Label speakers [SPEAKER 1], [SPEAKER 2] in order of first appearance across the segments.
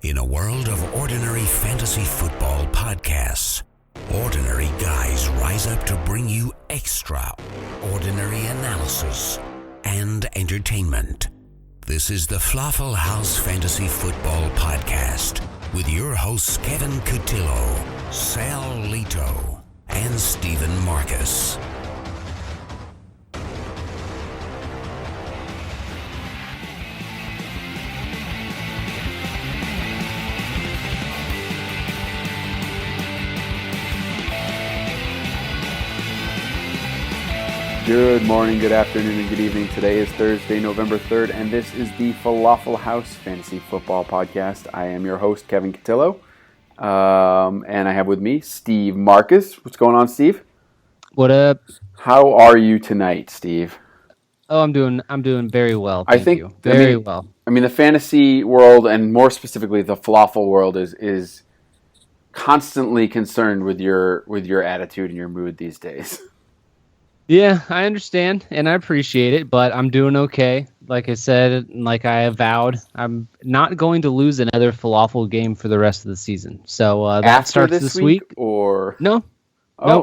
[SPEAKER 1] In a world of ordinary fantasy football podcasts, ordinary guys rise up to bring you extraordinary analysis and entertainment. This is the FLAFFL House Fantasy Football Podcast with your hosts Kevin Cotillo, Sal Lito, and Stephen Marcus.
[SPEAKER 2] Good morning, good afternoon, and good evening. Today is Thursday, November 3rd, and this is the FLAFFL House Fantasy Football Podcast. I am your host, Kevin Cotillo, and I have with me Steve Marcus. What's going on, Steve?
[SPEAKER 3] What up?
[SPEAKER 2] How are you tonight, Steve?
[SPEAKER 3] Oh, I'm doing very well. Thank you. Very well.
[SPEAKER 2] I mean, the fantasy world, and more specifically, the falafel world, is constantly concerned with your attitude and your mood these days.
[SPEAKER 3] Yeah, I understand, and I appreciate it, but I'm doing okay. Like I said, like I avowed, I'm not going to lose another falafel game for the rest of the season. So that
[SPEAKER 2] After
[SPEAKER 3] starts this week.
[SPEAKER 2] Or
[SPEAKER 3] No,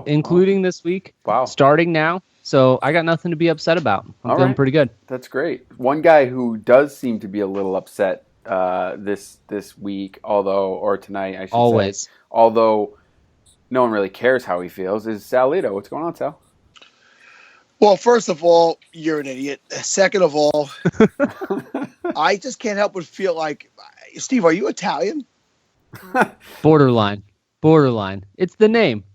[SPEAKER 3] including this week.
[SPEAKER 2] Wow.
[SPEAKER 3] Starting now. So I got nothing to be upset about. I'm feeling pretty good.
[SPEAKER 2] That's great. One guy who does seem to be a little upset this week, or tonight, I should say, although no one really cares how he feels, is Sal Lito. What's going on, Sal?
[SPEAKER 4] Well, first of all, you're an idiot. Second of all, I just can't help but feel like, Steve, are you Italian?
[SPEAKER 3] Borderline. It's the name.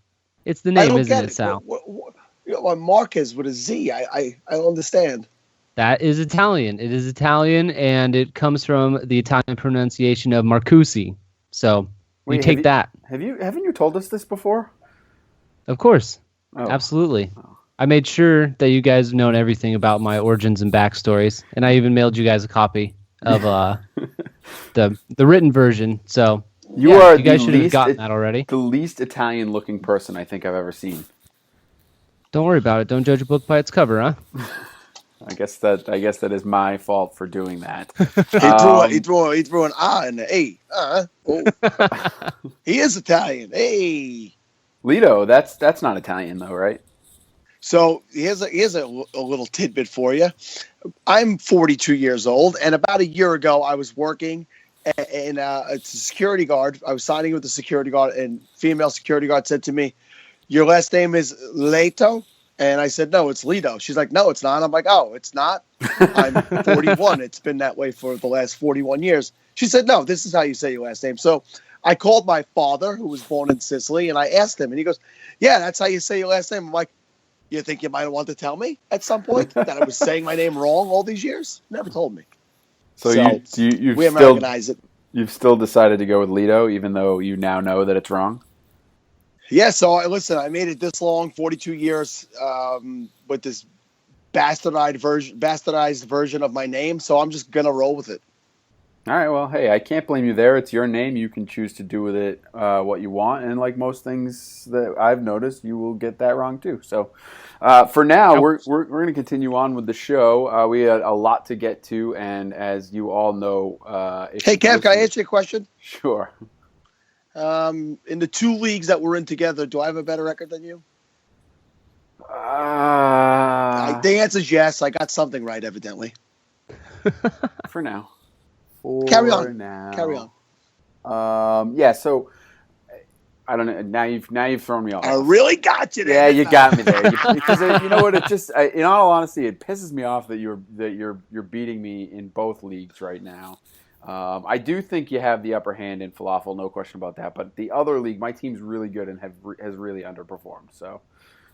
[SPEAKER 3] Isn't it, Sal?
[SPEAKER 4] What Marquez with a Z. I don't understand.
[SPEAKER 3] That is Italian. It is Italian, and it comes from the Italian pronunciation of Marcusi. So take that.
[SPEAKER 2] Haven't you told us this before?
[SPEAKER 3] Of course.
[SPEAKER 2] Oh.
[SPEAKER 3] Absolutely. Oh. I made sure that you guys have known everything about my origins and backstories, and I even mailed you guys a copy of the written version. So you guys should have gotten that already.
[SPEAKER 2] The least Italian-looking person I think I've ever seen.
[SPEAKER 3] Don't worry about it. Don't judge a book by its cover, huh?
[SPEAKER 2] I guess that is my fault for doing that.
[SPEAKER 4] He threw an I in the A. He is Italian. Hey,
[SPEAKER 2] Lito, that's not Italian though, right?
[SPEAKER 4] So here's a little tidbit for you. I'm 42 years old, and about a year ago, I was working and it's a security guard. I was signing with the security guard, and female security guard said to me, "Your last name is Leto?" And I said, "No, it's Lito." She's like, "No, it's not." I'm like, "Oh, it's not? I'm 41. It's been that way for the last 41 years." She said, "No, this is how you say your last name." So I called my father, who was born in Sicily, and I asked him, and he goes, "Yeah, that's how you say your last name." I'm like, "You think you might want to tell me at some point that I was saying my name wrong all these years?" Never told me.
[SPEAKER 2] So
[SPEAKER 4] we Americanize it.
[SPEAKER 2] You've still decided to go with Lito, even though you now know that it's wrong?
[SPEAKER 4] Yeah, so I made it this long, 42 years, with this bastardized version of my name, so I'm just going to roll with it.
[SPEAKER 2] All right, well, hey, I can't blame you there. It's your name. You can choose to do with it what you want, and like most things that I've noticed, you will get that wrong too. So for now, we're going to continue on with the show. We had a lot to get to, and as you all know...
[SPEAKER 4] Hey, Kev, can I ask you a question?
[SPEAKER 2] Sure.
[SPEAKER 4] In the two leagues that we're in together, do I have a better record than you? The answer is yes. I got something right, evidently.
[SPEAKER 2] For now.
[SPEAKER 4] Carry on.
[SPEAKER 2] Yeah, so I don't know. Now you've thrown me off.
[SPEAKER 4] I really got you there.
[SPEAKER 2] Yeah, you got me there. Because you know what? It just, in all honesty, it pisses me off that you're beating me in both leagues right now. I do think you have the upper hand in falafel, no question about that. But the other league, my team's really good and has really underperformed. So,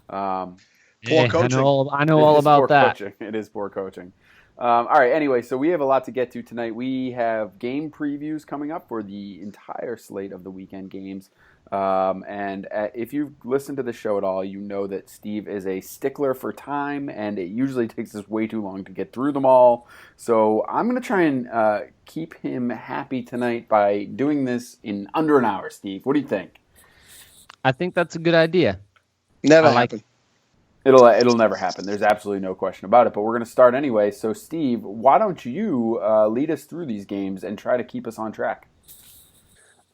[SPEAKER 4] poor coaching.
[SPEAKER 3] I know all about that.
[SPEAKER 2] Coaching. It is poor coaching. All right. Anyway, so we have a lot to get to tonight. We have game previews coming up for the entire slate of the weekend games. And if you've listened to the show at all, you know that Steve is a stickler for time, and it usually takes us way too long to get through them all. So I'm going to try and keep him happy tonight by doing this in under an hour. Steve, what do you think?
[SPEAKER 3] I think that's a good idea.
[SPEAKER 4] Never happened.
[SPEAKER 2] It'll never happen. There's absolutely no question about it. But we're going to start anyway. So, Steve, why don't you lead us through these games and try to keep us on track?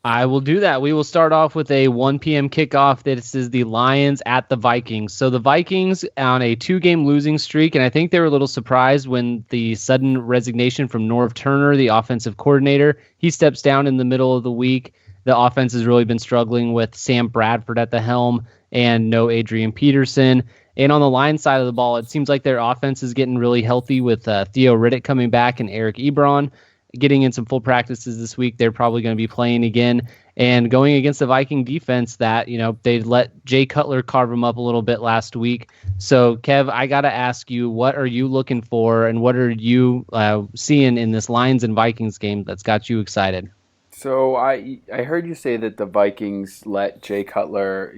[SPEAKER 3] I will do that. We will start off with a 1 p.m. kickoff. This is the Lions at the Vikings. So the Vikings on a 2-game losing streak, and I think they were a little surprised when the sudden resignation from Norv Turner, the offensive coordinator, he steps down in the middle of the week. The offense has really been struggling with Sam Bradford at the helm and no Adrian Peterson. And on the Lions side of the ball, it seems like their offense is getting really healthy with Theo Riddick coming back and Eric Ebron getting in some full practices this week. They're probably going to be playing again and going against the Viking defense that, they let Jay Cutler carve them up a little bit last week. So, Kev, I got to ask you, what are you looking for and what are you seeing in this Lions and Vikings game that's got you excited?
[SPEAKER 2] So I heard you say that the Vikings let Jay Cutler,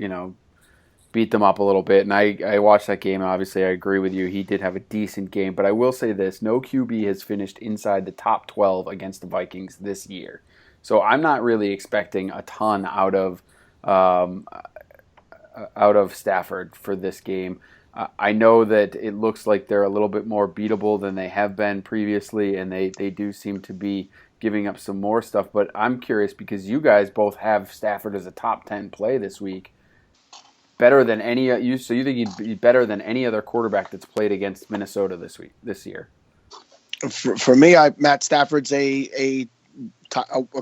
[SPEAKER 2] beat them up a little bit. And I watched that game, and obviously I agree with you. He did have a decent game. But I will say this, no QB has finished inside the top 12 against the Vikings this year. So I'm not really expecting a ton out of Stafford for this game. I know that it looks like they're a little bit more beatable than they have been previously, and they do seem to be giving up some more stuff. But I'm curious because you guys both have Stafford as a top 10 play this week. Better than any so you think he'd be better than any other quarterback that's played against Minnesota this year?
[SPEAKER 4] For me, Matt Stafford's a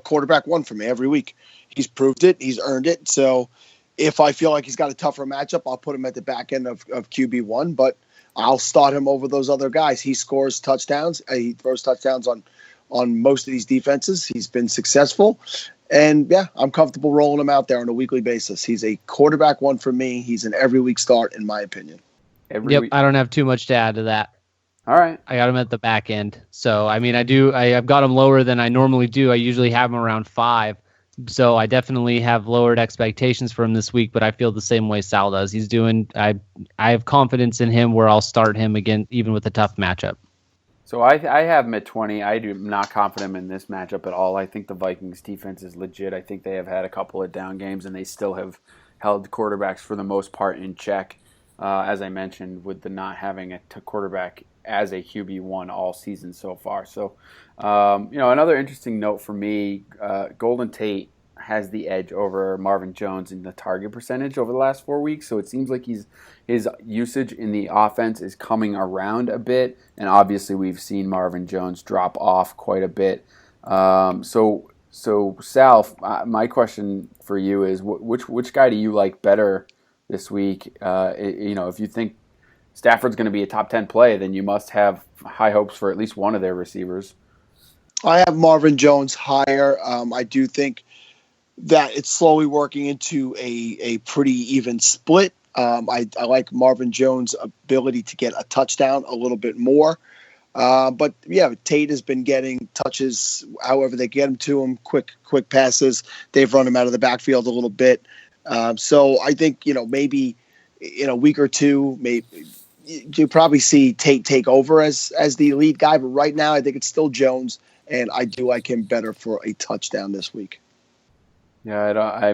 [SPEAKER 4] quarterback one for me every week. He's proved it. He's earned it. So if I feel like he's got a tougher matchup, I'll put him at the back end of QB1, but I'll start him over those other guys. He scores touchdowns. He throws touchdowns on most of these defenses. He's been successful. And, yeah, I'm comfortable rolling him out there on a weekly basis. He's a quarterback one for me. He's an every week start, in my opinion.
[SPEAKER 3] Every week. I don't have too much to add to that.
[SPEAKER 2] All right.
[SPEAKER 3] I got him at the back end. So, I've got him lower than I normally do. I usually have him around 5. So I definitely have lowered expectations for him this week, but I feel the same way Sal does. He's doing, I have confidence in him where I'll start him again, even with a tough matchup.
[SPEAKER 2] So I have him at 20. I do not confident in this matchup at all. I think the Vikings defense is legit. I think they have had a couple of down games, and they still have held quarterbacks for the most part in check. As I mentioned, with the not having a quarterback as a QB1 all season so far. So, another interesting note for me, Golden Tate has the edge over Marvin Jones in the target percentage over the last 4 weeks. So it seems like his usage in the offense is coming around a bit. And obviously we've seen Marvin Jones drop off quite a bit. So Sal, my question for you is which guy do you like better this week? If you think Stafford's going to be a top 10 play, then you must have high hopes for at least one of their receivers.
[SPEAKER 4] I have Marvin Jones higher. I do think that it's slowly working into a pretty even split. I like Marvin Jones' ability to get a touchdown a little bit more. But, yeah, Tate has been getting touches however they get him to him, quick passes. They've run him out of the backfield a little bit. So I think, maybe in a week or two, maybe you probably see Tate take over as the lead guy. But right now I think it's still Jones, and I do like him better for a touchdown this week.
[SPEAKER 2] Yeah, I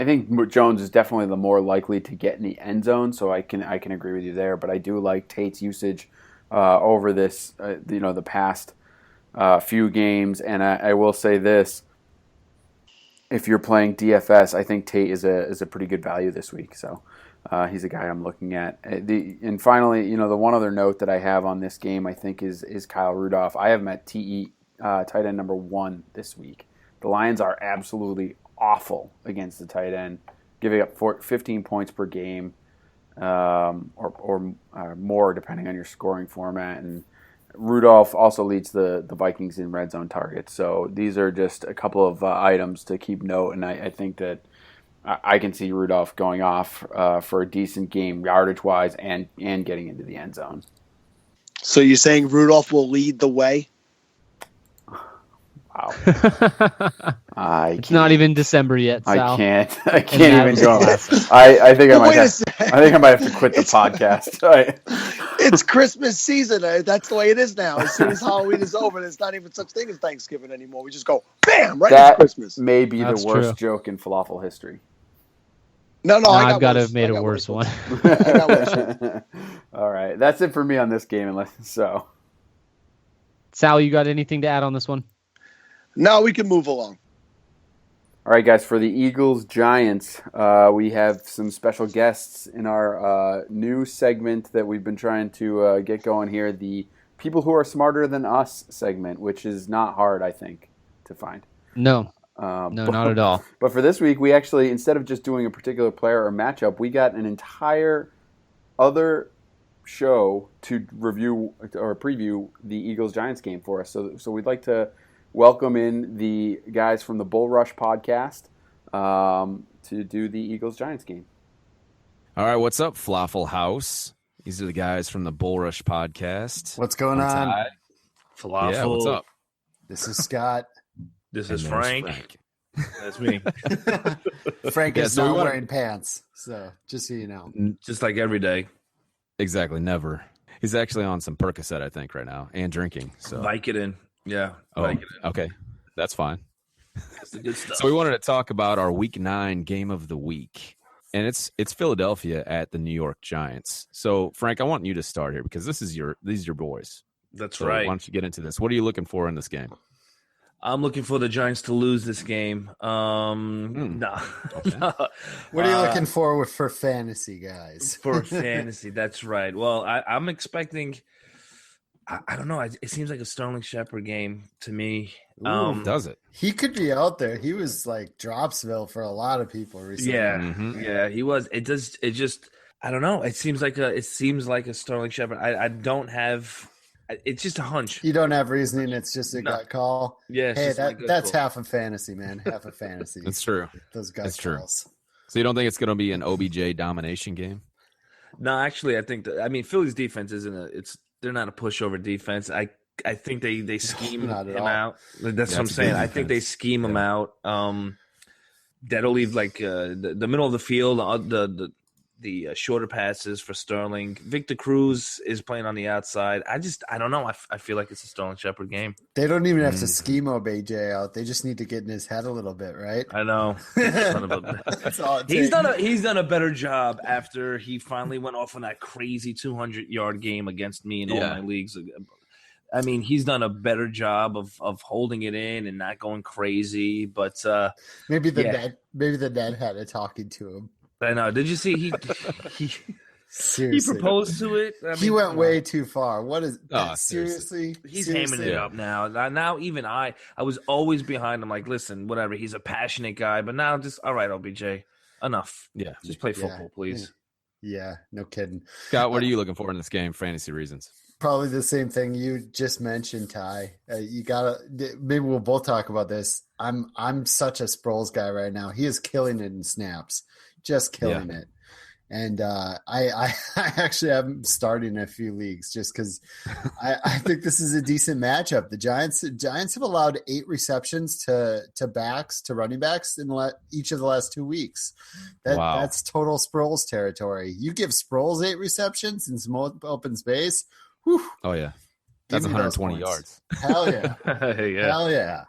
[SPEAKER 2] think Jones is definitely the more likely to get in the end zone, so I can agree with you there. But I do like Tate's usage over this, the past few games. And I will say this: if you're playing DFS, I think Tate is a pretty good value this week. So he's a guy I'm looking at. And finally, the one other note that I have on this game, I think, is Kyle Rudolph. I have him at tight end number 1 this week. The Lions are absolutely awful against the tight end, giving up 15 points per game or more, depending on your scoring format. And Rudolph also leads the Vikings in red zone targets. So these are just a couple of items to keep note. And I think that I can see Rudolph going off for a decent game, yardage-wise, and getting into the end zone.
[SPEAKER 4] So you're saying Rudolph will lead the way?
[SPEAKER 2] Wow.
[SPEAKER 3] It's not even December yet, Sal.
[SPEAKER 2] I can't even go. I think I might have to quit the podcast. Right.
[SPEAKER 4] It's Christmas season. That's the way it is now. As soon as Halloween is over, there's not even such thing as Thanksgiving anymore. We just go bam right into Christmas.
[SPEAKER 2] That may be the worst joke in FLAFFL history.
[SPEAKER 4] No,
[SPEAKER 3] I've got to have made a worse one.
[SPEAKER 4] I got worse.
[SPEAKER 2] All right, that's it for me on this game. Sal,
[SPEAKER 3] you got anything to add on this one?
[SPEAKER 4] No, we can move along.
[SPEAKER 2] All right, guys, for the Eagles-Giants, we have some special guests in our new segment that we've been trying to get going here, the People Who Are Smarter Than Us segment, which is not hard, I think, to find.
[SPEAKER 3] No, not at all.
[SPEAKER 2] But for this week, we actually, instead of just doing a particular player or matchup, we got an entire other show to review or preview the Eagles-Giants game for us. So we'd like to welcome in the guys from the Bullrush Podcast to do the Eagles-Giants game.
[SPEAKER 5] All right, what's up, FLAFFL House? These are the guys from the Bullrush Podcast.
[SPEAKER 6] What's going on?
[SPEAKER 7] FLAFFL.
[SPEAKER 5] Yeah, what's up?
[SPEAKER 6] This is Scott.
[SPEAKER 7] This is Frank. That's me.
[SPEAKER 6] Frank is not wearing pants, so just so you know.
[SPEAKER 7] Just like every day.
[SPEAKER 5] Exactly, never. He's actually on some Percocet, I think, right now, and drinking. So
[SPEAKER 7] Vicodin. Yeah.
[SPEAKER 5] Vicodin. Okay, that's fine.
[SPEAKER 7] That's the good stuff.
[SPEAKER 5] So we wanted to talk about our Week 9 game of the week, and it's Philadelphia at the New York Giants. So Frank, I want you to start here because these are your boys.
[SPEAKER 7] That's
[SPEAKER 5] so
[SPEAKER 7] right.
[SPEAKER 5] Why don't you get into this? What are you looking for in this game?
[SPEAKER 7] I'm looking for the Giants to lose this game. No.
[SPEAKER 5] Okay.
[SPEAKER 7] No.
[SPEAKER 6] What are you looking for fantasy, guys?
[SPEAKER 7] For fantasy, that's right. Well, I'm expecting. I don't know. It seems like a Sterling Shepard game to me.
[SPEAKER 5] Does it?
[SPEAKER 6] He could be out there. He was like Dropsville for a lot of people recently.
[SPEAKER 7] Yeah, yeah, he was. It just. I don't know. It seems like a Sterling Shepard. I don't have. It's just a hunch.
[SPEAKER 6] You don't have reasoning. It's just a gut call.
[SPEAKER 7] Yeah.
[SPEAKER 6] Hey, that's half of fantasy, man. Half of fantasy.
[SPEAKER 5] That's true.
[SPEAKER 6] Those gut calls.
[SPEAKER 5] So you don't think it's going to be an OBJ domination game?
[SPEAKER 7] No, actually, I think Philly's defense they're not a pushover defense. I think they scheme him out. That's what I'm saying. I think they scheme him out. That'll leave like the middle of the field, the shorter passes for Sterling. Victor Cruz is playing on the outside. I don't know. I feel like it's a Sterling Shepard game.
[SPEAKER 6] They don't even have to scheme OBJ out. They just need to get in his head a little bit, right?
[SPEAKER 7] I know.
[SPEAKER 6] That's all it
[SPEAKER 7] He's
[SPEAKER 6] takes.
[SPEAKER 7] done a better job after he finally went off on that crazy 200-yard game against me in all my leagues. I mean, he's done a better job of holding it in and not going crazy. But
[SPEAKER 6] maybe the dad had a talking to him.
[SPEAKER 7] I know. Did you see he
[SPEAKER 6] seriously?
[SPEAKER 7] He proposed to it.
[SPEAKER 6] He went way too far. What is
[SPEAKER 5] seriously?
[SPEAKER 7] He's hamming it up now. Now even I was always behind him. Like, listen, whatever. He's a passionate guy, but now just all right, OBJ, enough.
[SPEAKER 5] Yeah,
[SPEAKER 7] just play football, please.
[SPEAKER 6] Yeah, no kidding.
[SPEAKER 5] Scott, what are you looking for in this game? Fantasy reasons.
[SPEAKER 6] Probably the same thing you just mentioned, Ty. You gotta. Maybe we'll both talk about this. I'm such a Sproles guy right now. He is killing it in snaps. Just killing it. And I actually am starting a few leagues just because I think this is a decent matchup. The Giants have allowed 8 receptions to running backs in each of the last 2 weeks. That's total Sproles territory. You give Sproles 8 receptions in some open space. Whew,
[SPEAKER 5] oh, yeah. That's 120 yards.
[SPEAKER 6] Hell yeah. Hell yeah.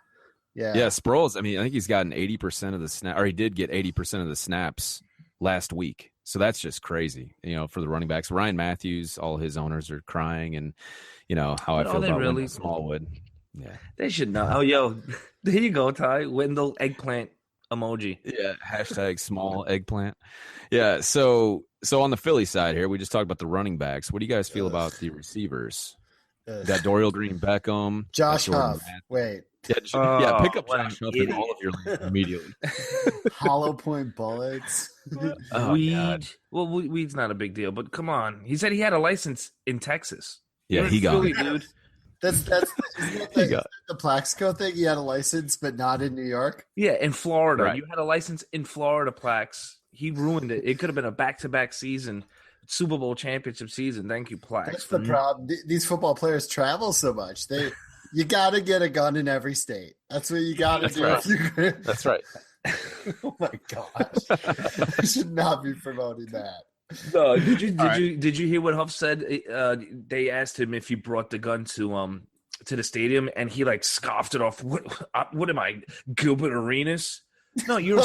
[SPEAKER 5] Yeah, Sproles, I mean, I think he's gotten 80% of the snap, or he did get 80% of the snaps last week. So that's just crazy, for the running backs. Ryan Matthews, all his owners are crying, and how I feel about Wendell Smallwood. Yeah,
[SPEAKER 7] they should know. Oh, yo, there you go, Ty. Wendell eggplant emoji.
[SPEAKER 5] Yeah, hashtag small eggplant. Yeah, so on the Philly side here, we just talked about the running backs. What do you guys feel about the receivers? Got Dorial Green-Beckham,
[SPEAKER 6] Josh Huff. Wait.
[SPEAKER 5] Yeah, pick up Josh Huff in all of your leagues immediately.
[SPEAKER 6] Hollow point bullets.
[SPEAKER 7] Weed. Well, weed's not a big deal, but come on. He said he had a license in Texas.
[SPEAKER 5] Yeah, he got
[SPEAKER 7] Philly, dude.
[SPEAKER 6] That's the Plaxico thing. He had a license, but not in New York.
[SPEAKER 7] Yeah, in Florida.
[SPEAKER 5] Right.
[SPEAKER 7] You had a license in Florida, Plax. He ruined it. It could have been a back-to-back season. Super Bowl championship season. Thank you, Plax.
[SPEAKER 6] That's the problem. These football players travel so much. You got to get a gun in every state. That's what you got to do.
[SPEAKER 5] Right. That's right.
[SPEAKER 6] Oh my gosh! I should not be promoting that.
[SPEAKER 7] No, did you hear what Huff said? They asked him if he brought the gun to the stadium, and he like scoffed it off. What am I, Gilbert Arenas? No, you're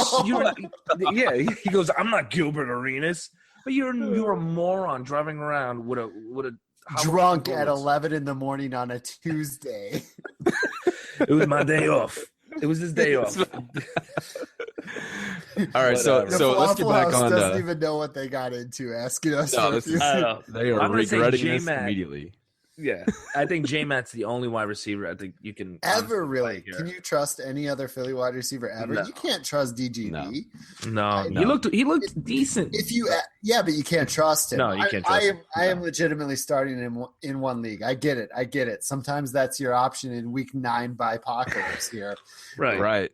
[SPEAKER 7] yeah. He goes, I'm not Gilbert Arenas, but you're a moron driving around with a
[SPEAKER 6] drunk at 11 in the morning on a Tuesday.
[SPEAKER 7] It was my day off. It was his day off.
[SPEAKER 5] All right, so let's get back on.
[SPEAKER 6] Doesn't even know what they got into asking us.
[SPEAKER 5] No, they are regretting this immediately.
[SPEAKER 7] Yeah, I think J-Matt's the only wide receiver I think you can
[SPEAKER 6] ever really. Can you trust any other Philly wide receiver ever? No. You can't trust DGB.
[SPEAKER 7] No. He looked decent.
[SPEAKER 6] But you can't trust him.
[SPEAKER 7] No, you can't trust him.
[SPEAKER 6] I am legitimately starting him in one league. I get it. Sometimes that's your option in week 9 by apocalypse here.
[SPEAKER 5] Right.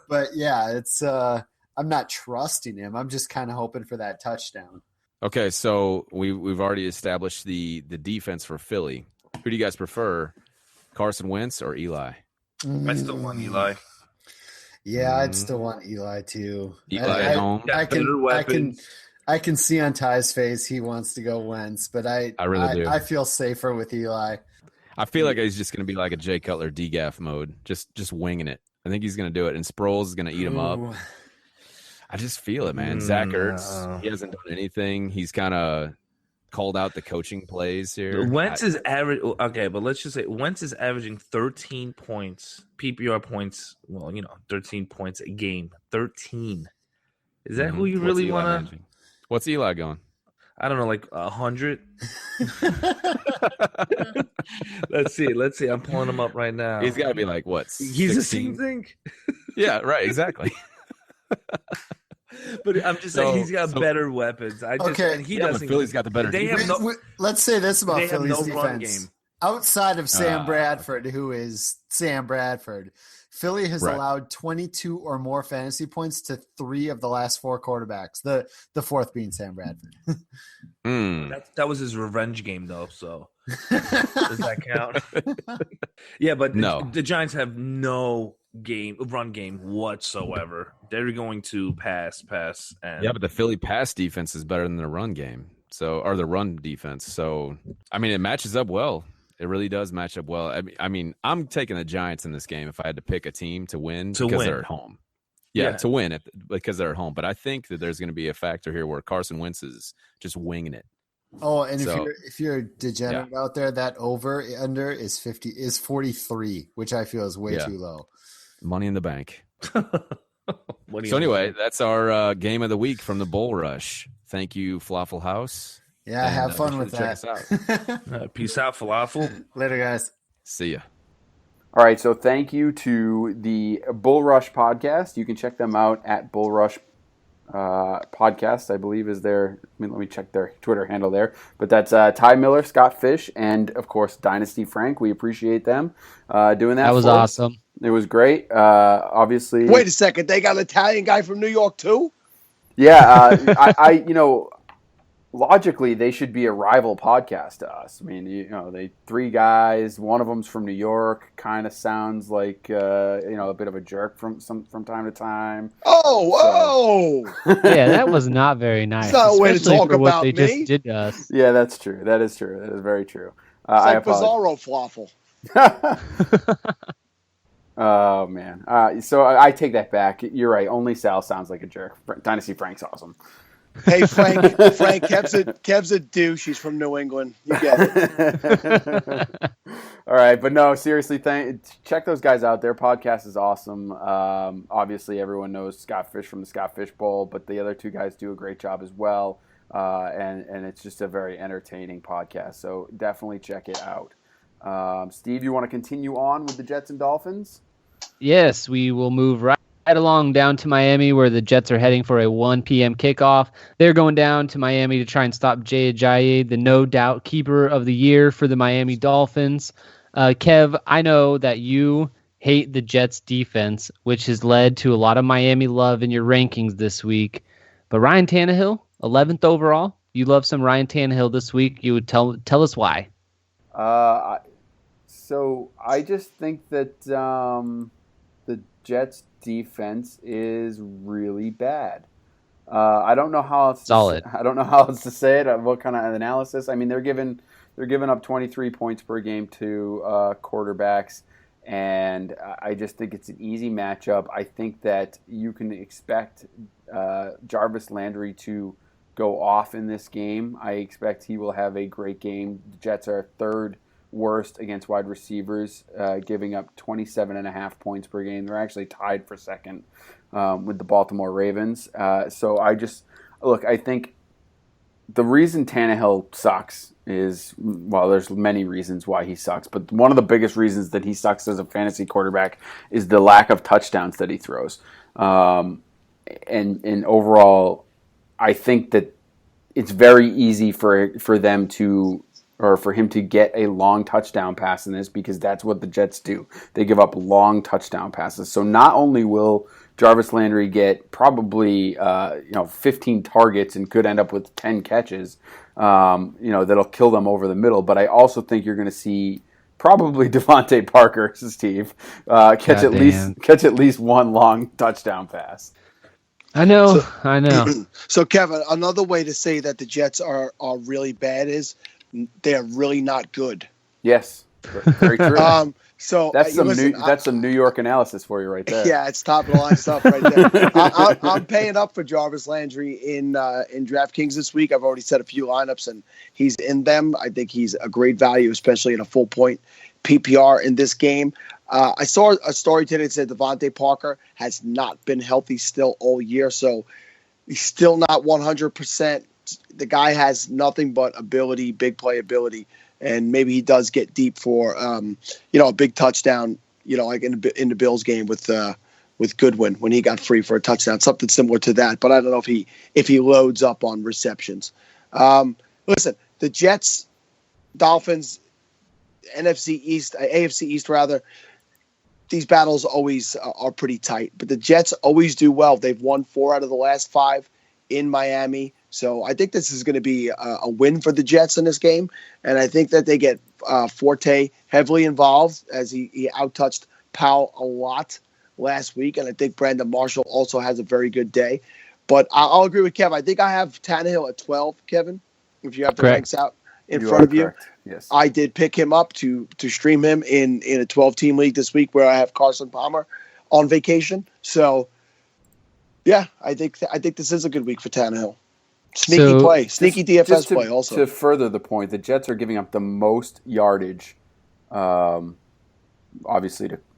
[SPEAKER 6] But yeah, it's I'm not trusting him. I'm just kind of hoping for that touchdown.
[SPEAKER 5] Okay, so we've already established the defense for Philly. Who do you guys prefer, Carson Wentz or Eli?
[SPEAKER 7] I still want Eli.
[SPEAKER 6] Yeah, I'd still want Eli too.
[SPEAKER 5] Eli at home.
[SPEAKER 6] I can see on Ty's face he wants to go Wentz, but I really do. I feel safer with Eli.
[SPEAKER 5] I feel like he's just going to be like a Jay Cutler DGAF mode, just winging it. I think he's going to do it, and Sproles is going to eat him up. I just feel it, man. Zach Ertz, he hasn't done anything. He's kind of called out the coaching plays here.
[SPEAKER 7] Wentz is average. Okay, but let's just say Wentz is averaging 13 points, PPR points. Well, 13 points a game. 13. Is that who you really want to?
[SPEAKER 5] What's Eli going?
[SPEAKER 7] I don't know, like 100. Let's see. I'm pulling him up right now.
[SPEAKER 5] He's got to be like what?
[SPEAKER 7] He's the same thing.
[SPEAKER 5] Yeah, right. Exactly.
[SPEAKER 7] But I'm just saying he's got better weapons. He doesn't.
[SPEAKER 5] Philly's got the better.
[SPEAKER 6] Let's say this about Philly's defense. Outside of Sam Bradford, who is Sam Bradford, Philly has allowed 22 or more fantasy points to 3 of the last 4 quarterbacks. The fourth being Sam Bradford.
[SPEAKER 7] That was his revenge game, though. So does that count? Yeah, but the Giants have no run game whatsoever. They're going to pass, and
[SPEAKER 5] but the Philly pass defense is better than the run game. Or the run defense. So I mean, it matches up well. It really does match up well. I mean, I'm taking the Giants in this game if I had to pick a team to win because they're at home. Yeah, to win because they're at home. But I think that there's going to be a factor here where Carson Wentz is just winging it.
[SPEAKER 6] Oh, and if you're a degenerate out there, that over under is 43, which I feel is way too low.
[SPEAKER 5] Money in the bank. So anyway, that's our game of the week from the Bull Rush. Thank you, FLAFFL House.
[SPEAKER 6] Yeah, have fun with that.
[SPEAKER 5] Check us out.
[SPEAKER 7] Peace out, Falafel.
[SPEAKER 6] Later, guys.
[SPEAKER 5] See ya.
[SPEAKER 2] All right, so thank you to the Bullrush Podcast. You can check them out at Bullrush Podcast, I believe is their. Let me check their Twitter handle there. But that's Ty Miller, Scott Fish, and of course Dynasty Frank. We appreciate them doing that.
[SPEAKER 3] That was awesome.
[SPEAKER 2] It was great. Obviously.
[SPEAKER 4] Wait a second, they got an Italian guy from New York too?
[SPEAKER 2] Yeah, I logically they should be a rival podcast to us. I mean, they 3 guys. One of them's from New York. Kind of sounds like a bit of a jerk from time to time.
[SPEAKER 3] Yeah, that was not very nice.
[SPEAKER 4] That's not a way to talk
[SPEAKER 3] for
[SPEAKER 4] about
[SPEAKER 3] what they
[SPEAKER 4] me.
[SPEAKER 3] just did to us.
[SPEAKER 2] Yeah, that's true. That is true. That is very true.
[SPEAKER 4] It's like Bizarro Flaffle.
[SPEAKER 2] Oh man. So I take that back. You're right. Only Sal sounds like a jerk. Dynasty Frank's awesome.
[SPEAKER 4] Hey, Frank, Kev's a douche. He's from New England. You get it.
[SPEAKER 2] All right, but no, seriously, check those guys out. Their podcast is awesome. Obviously, everyone knows Scott Fish from the Scott Fish Bowl, but the other 2 guys do a great job as well. And it's just a very entertaining podcast. So definitely check it out. Steve, you want to continue on with the Jets and Dolphins?
[SPEAKER 3] Yes, we will move right along down to Miami, where the Jets are heading for a 1 p.m. kickoff. They're going down to Miami to try and stop Jay Ajayi, the no doubt keeper of the year for the Miami Dolphins. Kev, I know that you hate the Jets defense, which has led to a lot of Miami love in your rankings this week. But Ryan Tannehill, 11th overall. You love some Ryan Tannehill this week. You would tell us why.
[SPEAKER 2] So I just think that the Jets defense is really bad. I don't know how else I don't know how else to say it. What kind of analysis? I mean, they're giving up 23 points per game to quarterbacks, and I just think it's an easy matchup. I think that you can expect Jarvis Landry to go off in this game. I expect he will have a great game. The Jets are 3rd worst against wide receivers, giving up 27.5 points per game. They're actually tied for second with the Baltimore Ravens. So I think the reason Tannehill sucks is, well, there's many reasons why he sucks, but one of the biggest reasons that he sucks as a fantasy quarterback is the lack of touchdowns that he throws. And overall, I think that it's very easy for them to, or for him to get a long touchdown pass in this, because that's what the Jets do. They give up long touchdown passes. So not only will Jarvis Landry get probably 15 targets and could end up with 10 catches, that'll kill them over the middle, but I also think you're going to see probably Devontae Parker, Steve, catch at least one long touchdown pass.
[SPEAKER 3] I know.
[SPEAKER 4] So, Kevin, another way to say that the Jets are really bad is they're really not good.
[SPEAKER 2] Yes, very true.
[SPEAKER 4] So
[SPEAKER 2] that's some New York analysis for you right there.
[SPEAKER 4] Yeah, it's top of the line stuff right there. I'm paying up for Jarvis Landry in DraftKings this week. I've already set a few lineups, and he's in them. I think he's a great value, especially in a full point PPR in this game. I saw a story today that said Devontae Parker has not been healthy still all year, so he's still not 100%. The guy has nothing but ability, big play ability, and maybe he does get deep for a big touchdown, like in the Bills game with Goodwin when he got free for a touchdown, something similar to that. But I don't know if he loads up on receptions. Listen, the Jets, Dolphins, AFC East rather. These battles always are pretty tight, but the Jets always do well. They've won 4 out of the last 5 in Miami. So I think this is going to be a win for the Jets in this game. And I think that they get Forte heavily involved, as he outtouched Powell a lot last week. And I think Brandon Marshall also has a very good day. But I'll agree with Kev. I think I have Tannehill at 12, Kevin, if you have the ranks out in front of you.
[SPEAKER 2] Yes.
[SPEAKER 4] I did pick him up to stream him in a 12-team league this week where I have Carson Palmer on vacation. So, yeah, I think this is a good week for Tannehill. Sneaky DFS play also.
[SPEAKER 2] To further the point, the Jets are giving up the most yardage, obviously,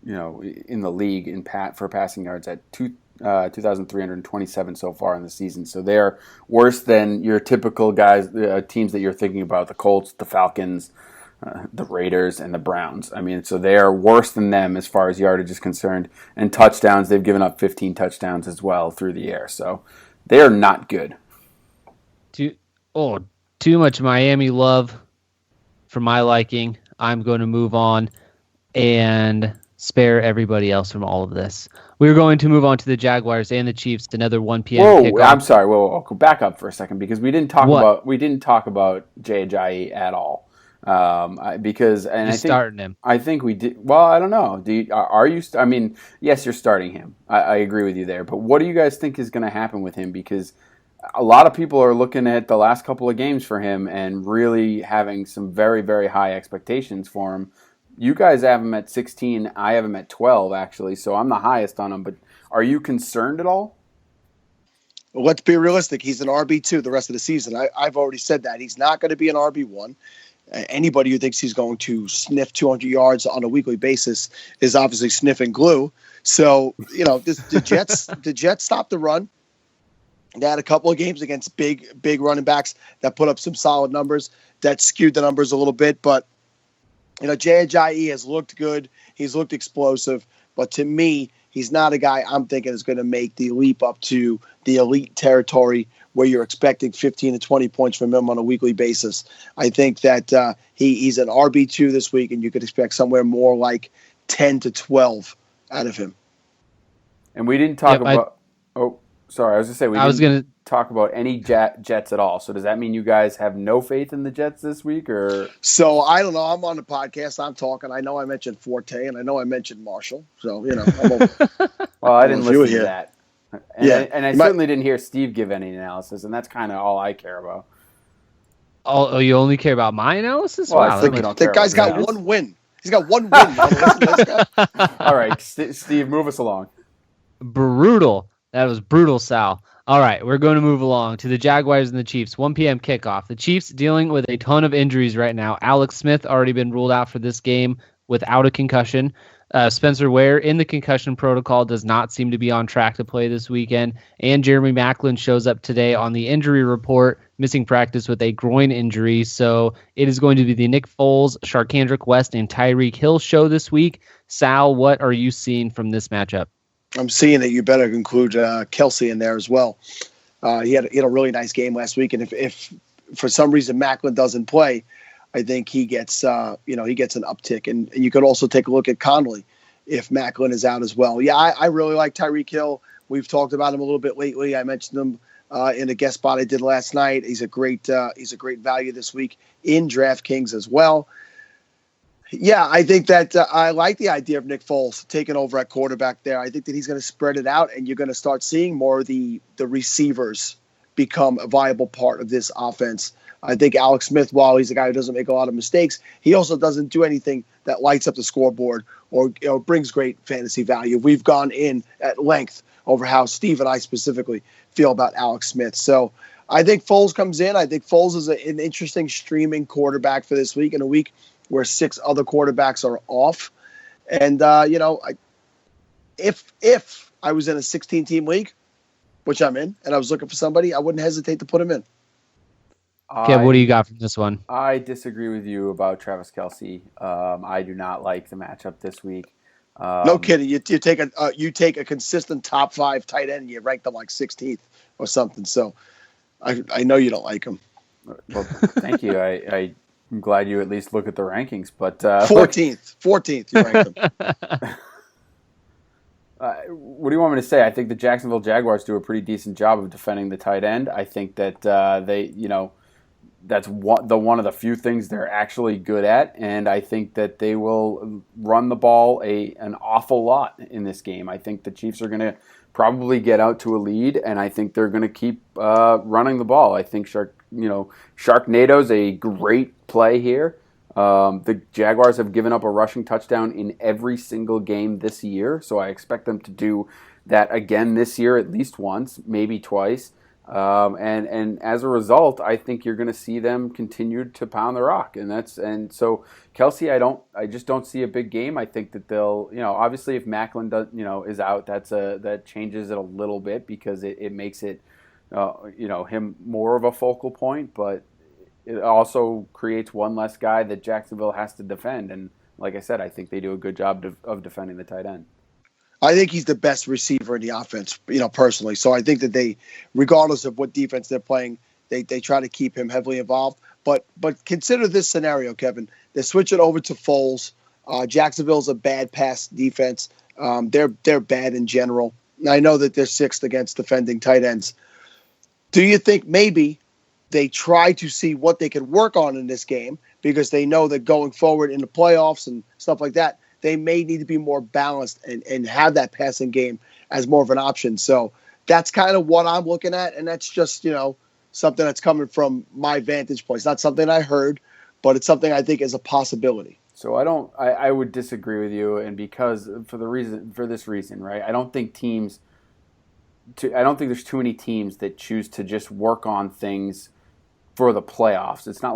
[SPEAKER 2] in the league for passing yards at 2,327 so far in the season. So they are worse than your typical guys, teams that you're thinking about: the Colts, the Falcons, the Raiders, and the Browns. I mean, so they are worse than them as far as yardage is concerned. And touchdowns, they've given up 15 touchdowns as well through the air. So they are not good.
[SPEAKER 3] Too much Miami love for my liking. I'm going to move on and spare everybody else from all of this. We're going to move on to the Jaguars and the Chiefs. Another 1 p.m. kickoff.
[SPEAKER 2] I'm sorry. Whoa, go back up for a second, because we didn't talk about Jay Ajayi at all.
[SPEAKER 3] Starting him.
[SPEAKER 2] I think we did. Well, I don't know. Are you? I mean, yes, you're starting him. I agree with you there. But what do you guys think is going to happen with him? Because a lot of people are looking at the last couple of games for him and really having some very, very high expectations for him. You guys have him at 16. I have him at 12, actually. So I'm the highest on him. But are you concerned at all?
[SPEAKER 4] Well, let's be realistic. He's an RB2 the rest of the season. I've already said that. He's not going to be an RB1. Anybody who thinks he's going to sniff 200 yards on a weekly basis is obviously sniffing glue. So, the Jets stopped the run. They had a couple of games against big running backs that put up some solid numbers that skewed the numbers a little bit. But, Jay Ajayi has looked good. He's looked explosive. But to me, he's not a guy I'm thinking is going to make the leap up to the elite territory where you're expecting 15 to 20 points from him on a weekly basis. I think that he's an RB2 this week, and you could expect somewhere more like 10 to 12 out of him.
[SPEAKER 2] And we didn't talk about... Sorry, I was going to say we didn't talk about any Jets at all. So does that mean you guys have no faith in the Jets this week? Or
[SPEAKER 4] So I don't know. I'm on the podcast. I'm talking. I know I mentioned Forte, and I know I mentioned Marshall. So, I'm
[SPEAKER 2] well, I didn't listen to that. And I
[SPEAKER 4] I
[SPEAKER 2] certainly didn't hear Steve give any analysis, and that's kind of all I care about.
[SPEAKER 3] Oh, you only care about my analysis?
[SPEAKER 2] Well,
[SPEAKER 3] wow,
[SPEAKER 4] that guy's got one win. He's got one win.
[SPEAKER 2] All right, Steve, move us along.
[SPEAKER 3] Brutal. That was brutal, Sal. All right, we're going to move along to the Jaguars and the Chiefs. 1 p.m. kickoff. The Chiefs dealing with a ton of injuries right now. Alex Smith already been ruled out for this game without a concussion. Spencer Ware in the concussion protocol does not seem to be on track to play this weekend. And Jeremy Maclin shows up today on the injury report, missing practice with a groin injury. So it is going to be the Nick Foles, Sharkandrick West, and Tyreek Hill show this week. Sal, what are you seeing from this matchup?
[SPEAKER 4] I'm seeing that you better include Kelsey in there as well. He had a really nice game last week, and if for some reason Maclin doesn't play, I think he gets an uptick. And you could also take a look at Conley if Maclin is out as well. Yeah, I really like Tyreek Hill. We've talked about him a little bit lately. I mentioned him in a guest spot I did last night. He's a great value this week in DraftKings as well. Yeah, I think that I like the idea of Nick Foles taking over at quarterback there. I think that he's going to spread it out, and you're going to start seeing more of the receivers become a viable part of this offense. I think Alex Smith, while he's a guy who doesn't make a lot of mistakes, he also doesn't do anything that lights up the scoreboard or brings great fantasy value. We've gone in at length over how Steve and I specifically feel about Alex Smith. So I think Foles comes in. I think Foles is an interesting streaming quarterback for this week, in a week where 6 other quarterbacks are off. And, if I was in a 16-team league, which I'm in, and I was looking for somebody, I wouldn't hesitate to put him in.
[SPEAKER 3] Kev, what do you got from this one?
[SPEAKER 2] I disagree with you about Travis Kelce. I do not like the matchup this week.
[SPEAKER 4] No kidding. You take a consistent top 5 tight end and you rank them like 16th or something. So I know you don't like him.
[SPEAKER 2] Well, thank you. I'm glad you at least look at the rankings. But
[SPEAKER 4] 14th, you rank them.
[SPEAKER 2] What do you want me to say? I think the Jacksonville Jaguars do a pretty decent job of defending the tight end. I think that that's one of the few things they're actually good at, and I think that they will run the ball an awful lot in this game. I think the Chiefs are going to probably get out to a lead, and I think they're going to keep running the ball. I think Sharknado's a great play here. The Jaguars have given up a rushing touchdown in every single game this year, so I expect them to do that again this year at least once, maybe twice. And as a result, I think you're going to see them continue to pound the rock, and so Kelce, I just don't see a big game. I think that they'll, obviously if Maclin is out, that changes it a little bit because it makes it, him more of a focal point, but it also creates one less guy that Jacksonville has to defend. And like I said, I think they do a good job of defending the tight end.
[SPEAKER 4] I think he's the best receiver in the offense, personally. So I think that they, regardless of what defense they're playing, they try to keep him heavily involved. But consider this scenario, Kevin. They switch it over to Foles. Jacksonville's a bad pass defense. They're bad in general. And I know that they're 6th against defending tight ends. Do you think maybe they try to see what they could work on in this game because they know that going forward in the playoffs and stuff like that, they may need to be more balanced and have that passing game as more of an option. So that's kind of what I'm looking at, and that's just, something that's coming from my vantage point. It's not something I heard, but it's something I think is a possibility.
[SPEAKER 2] So I would disagree with you, and because for this reason, right? I don't think there's too many teams that choose to just work on things for the playoffs. It's not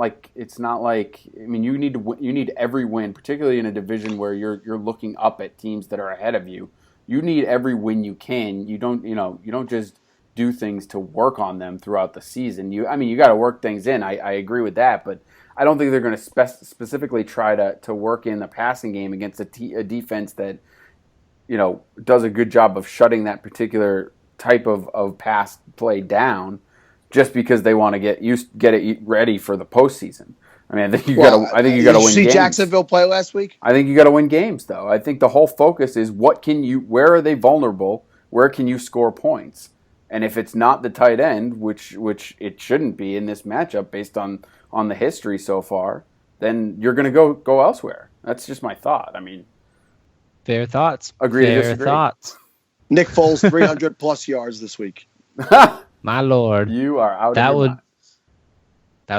[SPEAKER 2] like I mean, you need every win, particularly in a division where you're looking up at teams that are ahead of you. You need every win you can. You don't just do things to work on them throughout the season. You got to work things in. I agree with that, but I don't think they're going to specifically try to work in the passing game against a defense that does a good job of shutting that particular type of pass play down, just because they want to get it ready for the postseason. I mean, I think you got to win games.
[SPEAKER 4] Did you see Jacksonville play last week?
[SPEAKER 2] I think you got to win games, though. I think the whole focus is where are they vulnerable? Where can you score points? And if it's not the tight end, which it shouldn't be in this matchup based on the history so far, then you're going to go elsewhere. That's just my thought. I mean,
[SPEAKER 3] fair thoughts.
[SPEAKER 2] Agree to disagree.
[SPEAKER 3] Fair thoughts.
[SPEAKER 4] Nick Foles 300 plus yards this week.
[SPEAKER 3] My Lord,
[SPEAKER 2] you are out. That
[SPEAKER 3] would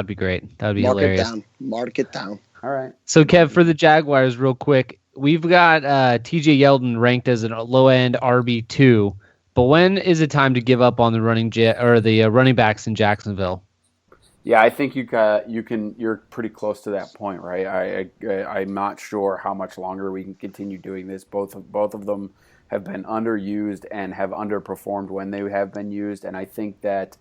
[SPEAKER 3] be great. That would be hilarious.
[SPEAKER 4] Mark it down.
[SPEAKER 2] All right.
[SPEAKER 3] So Kev, for the Jaguars, real quick, we've got TJ Yeldon ranked as a low end RB2, But when is it time to give up on the running backs in Jacksonville?
[SPEAKER 2] Yeah, I think you're pretty close to that point, right? I'm not sure how much longer we can continue doing this. Both of them have been underused and have underperformed when they have been used, and I think that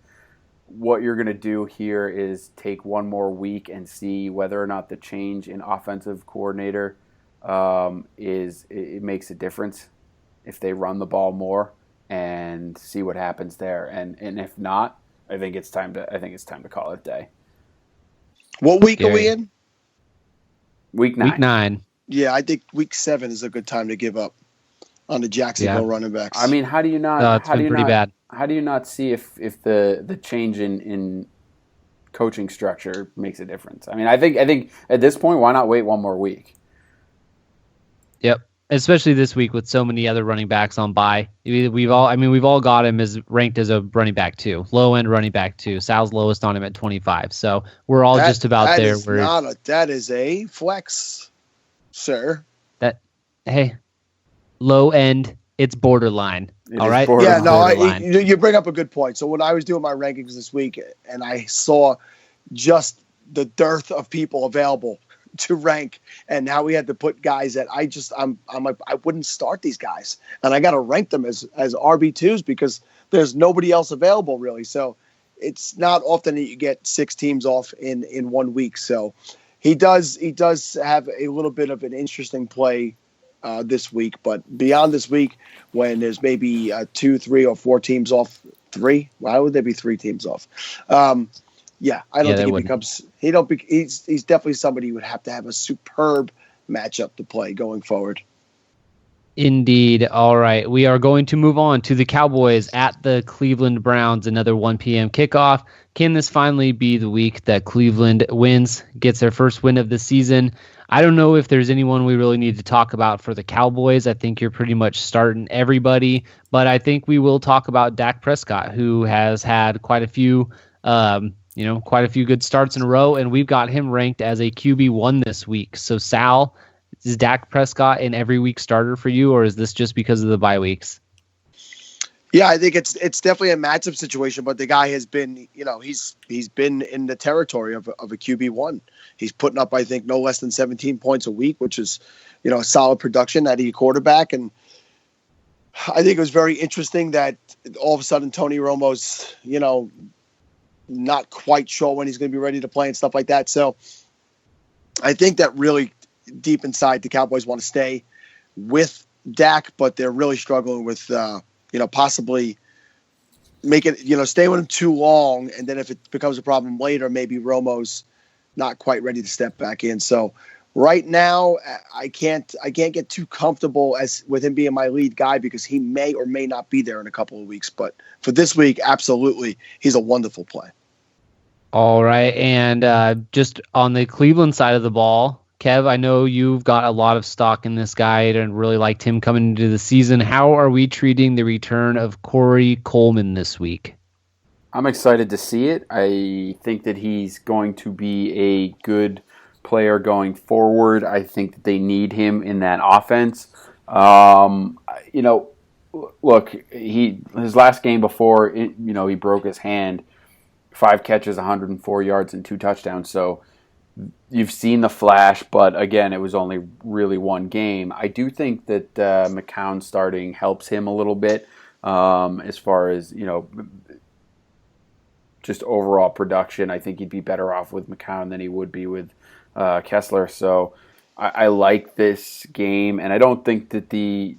[SPEAKER 2] what you're going to do here is take one more week and see whether or not the change in offensive coordinator it makes a difference if they run the ball more, and see what happens there. And if not, I think it's time to call it a day.
[SPEAKER 4] What week are we in?
[SPEAKER 2] Week 9.
[SPEAKER 3] Week 9.
[SPEAKER 4] Yeah, I think week 7 is a good time to give up on the Jacksonville running backs.
[SPEAKER 2] I mean, how do you not?
[SPEAKER 3] It's been pretty bad.
[SPEAKER 2] How do you not see if the change in coaching structure makes a difference? I mean, I think at this point, why not wait one more week?
[SPEAKER 3] Yep. Especially this week with so many other running backs on bye. We've all got him as ranked as a running back 2, low end running back 2. Sal's lowest on him at 25. So we're all just about there.
[SPEAKER 4] That is a flex, sir.
[SPEAKER 3] Hey, low end, it's borderline. All right.
[SPEAKER 4] Yeah, no, you bring up a good point. So when I was doing my rankings this week, and I saw just the dearth of people available to rank, and now we had to put guys that I'm like, I wouldn't start these guys, and I got to rank them as RB2s because there's nobody else available really. So it's not often that you get 6 teams off in 1 week. So he does have a little bit of an interesting play this week, but beyond this week, when there's maybe 2, 3, or 4 teams off, 3. Why would there be 3 teams off? Yeah, I don't think he becomes. He's definitely somebody who would have to have a superb matchup to play going forward.
[SPEAKER 3] Indeed. All right, we are going to move on to the Cowboys at the Cleveland Browns. Another 1 p.m. kickoff. Can this finally be the week that Cleveland gets their first win of the season? I don't know if there's anyone we really need to talk about for the Cowboys. I think you're pretty much starting everybody, but I think we will talk about Dak Prescott, who has had quite a few good starts in a row, and we've got him ranked as a QB1 this week. So, Sal, is Dak Prescott an every week starter for you, or is this just because of the bye weeks?
[SPEAKER 4] Yeah, I think it's definitely a matchup situation, but the guy has been, he's been in the territory of a QB1. He's putting up, I think, no less than 17 points a week, which is, a solid production at a quarterback. And I think it was very interesting that all of a sudden Tony Romo's, not quite sure when he's going to be ready to play and stuff like that. So I think that really deep inside the Cowboys want to stay with Dak, but they're really struggling with, possibly make it, stay with him too long. And then if it becomes a problem later, maybe Romo's not quite ready to step back in. So right now I can't get too comfortable with him being my lead guy because he may or may not be there in a couple of weeks. But for this week, absolutely, he's a wonderful play.
[SPEAKER 3] All right. And just on the Cleveland side of the ball, Kev, I know you've got a lot of stock in this guy and really liked him coming into the season. How are we treating the return of Corey Coleman this week?
[SPEAKER 2] I'm excited to see it. I think that he's going to be a good player going forward. I think that they need him in that offense. Look, his last game before, he broke his hand, 5 catches, 104 yards, and 2 touchdowns. So you've seen the flash, but again, it was only really 1 game. I do think that McCown starting helps him a little bit as far as, just overall production. I think he'd be better off with McCown than he would be with Kessler. So I like this game, and I don't think that the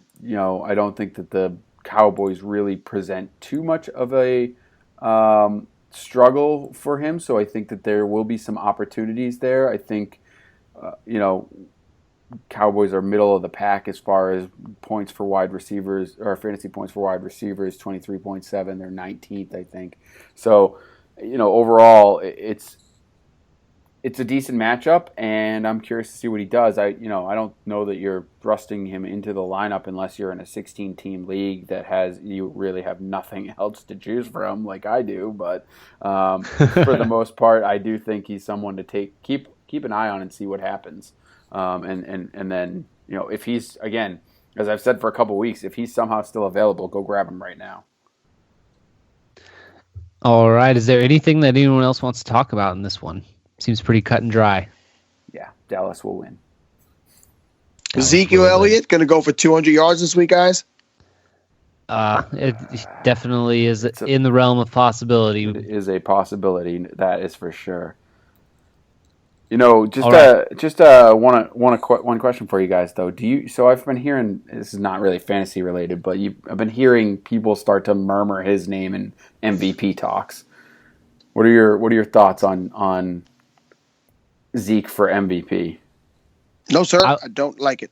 [SPEAKER 2] Cowboys really present too much of a struggle for him. So I think that there will be some opportunities there. I think, Cowboys are middle of the pack as far as points for wide receivers, or fantasy points for wide receivers, 23.7. They're 19th, I think. So, overall, it's a decent matchup, and I'm curious to see what he does. I don't know that you're thrusting him into the lineup unless you're in a 16-team league that you really have nothing else to choose from, like I do. But for the most part, I do think he's someone to keep an eye on and see what happens. And then if As I've said for a couple weeks, if he's somehow still available, go grab him right now.
[SPEAKER 3] All right. Is there anything that anyone else wants to talk about in this one? Seems pretty cut and dry.
[SPEAKER 2] Yeah, Dallas will win.
[SPEAKER 4] Ezekiel Elliott going to go for 200 yards this week, guys?
[SPEAKER 3] It definitely is in the realm of possibility.
[SPEAKER 2] It is a possibility, that is for sure. You know, one question for you guys though. So I've been hearing, this is not really fantasy related, but I've been hearing people start to murmur his name in MVP talks. What are your thoughts on Zeke for MVP?
[SPEAKER 4] No, sir. I don't like it.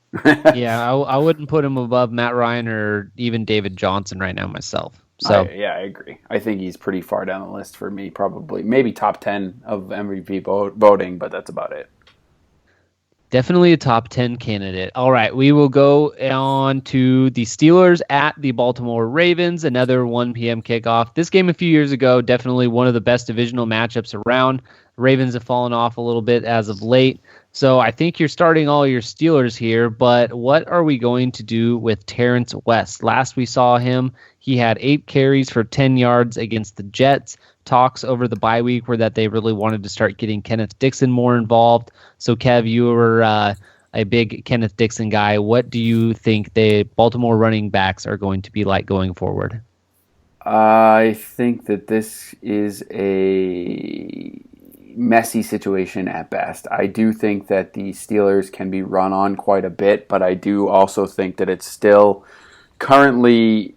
[SPEAKER 3] Yeah, I wouldn't put him above Matt Ryan or even David Johnson right now myself. So
[SPEAKER 2] I agree. I think he's pretty far down the list for me, probably. Maybe top 10 of MVP voting, but that's about it.
[SPEAKER 3] Definitely a top 10 candidate. All right, we will go on to the Steelers at the Baltimore Ravens, another 1 p.m. kickoff. This game a few years ago, definitely one of the best divisional matchups around. Ravens have fallen off a little bit as of late. So I think you're starting all your Steelers here, but what are we going to do with Terrence West? Last we saw him, he had 8 carries for 10 yards against the Jets. Talks over the bye week were that they really wanted to start getting Kenneth Dixon more involved. So Kev, you were a big Kenneth Dixon guy. What do you think the Baltimore running backs are going to be like going forward?
[SPEAKER 2] I think that this is a messy situation at best. I do think that the Steelers can be run on quite a bit, but I do also think that it's still currently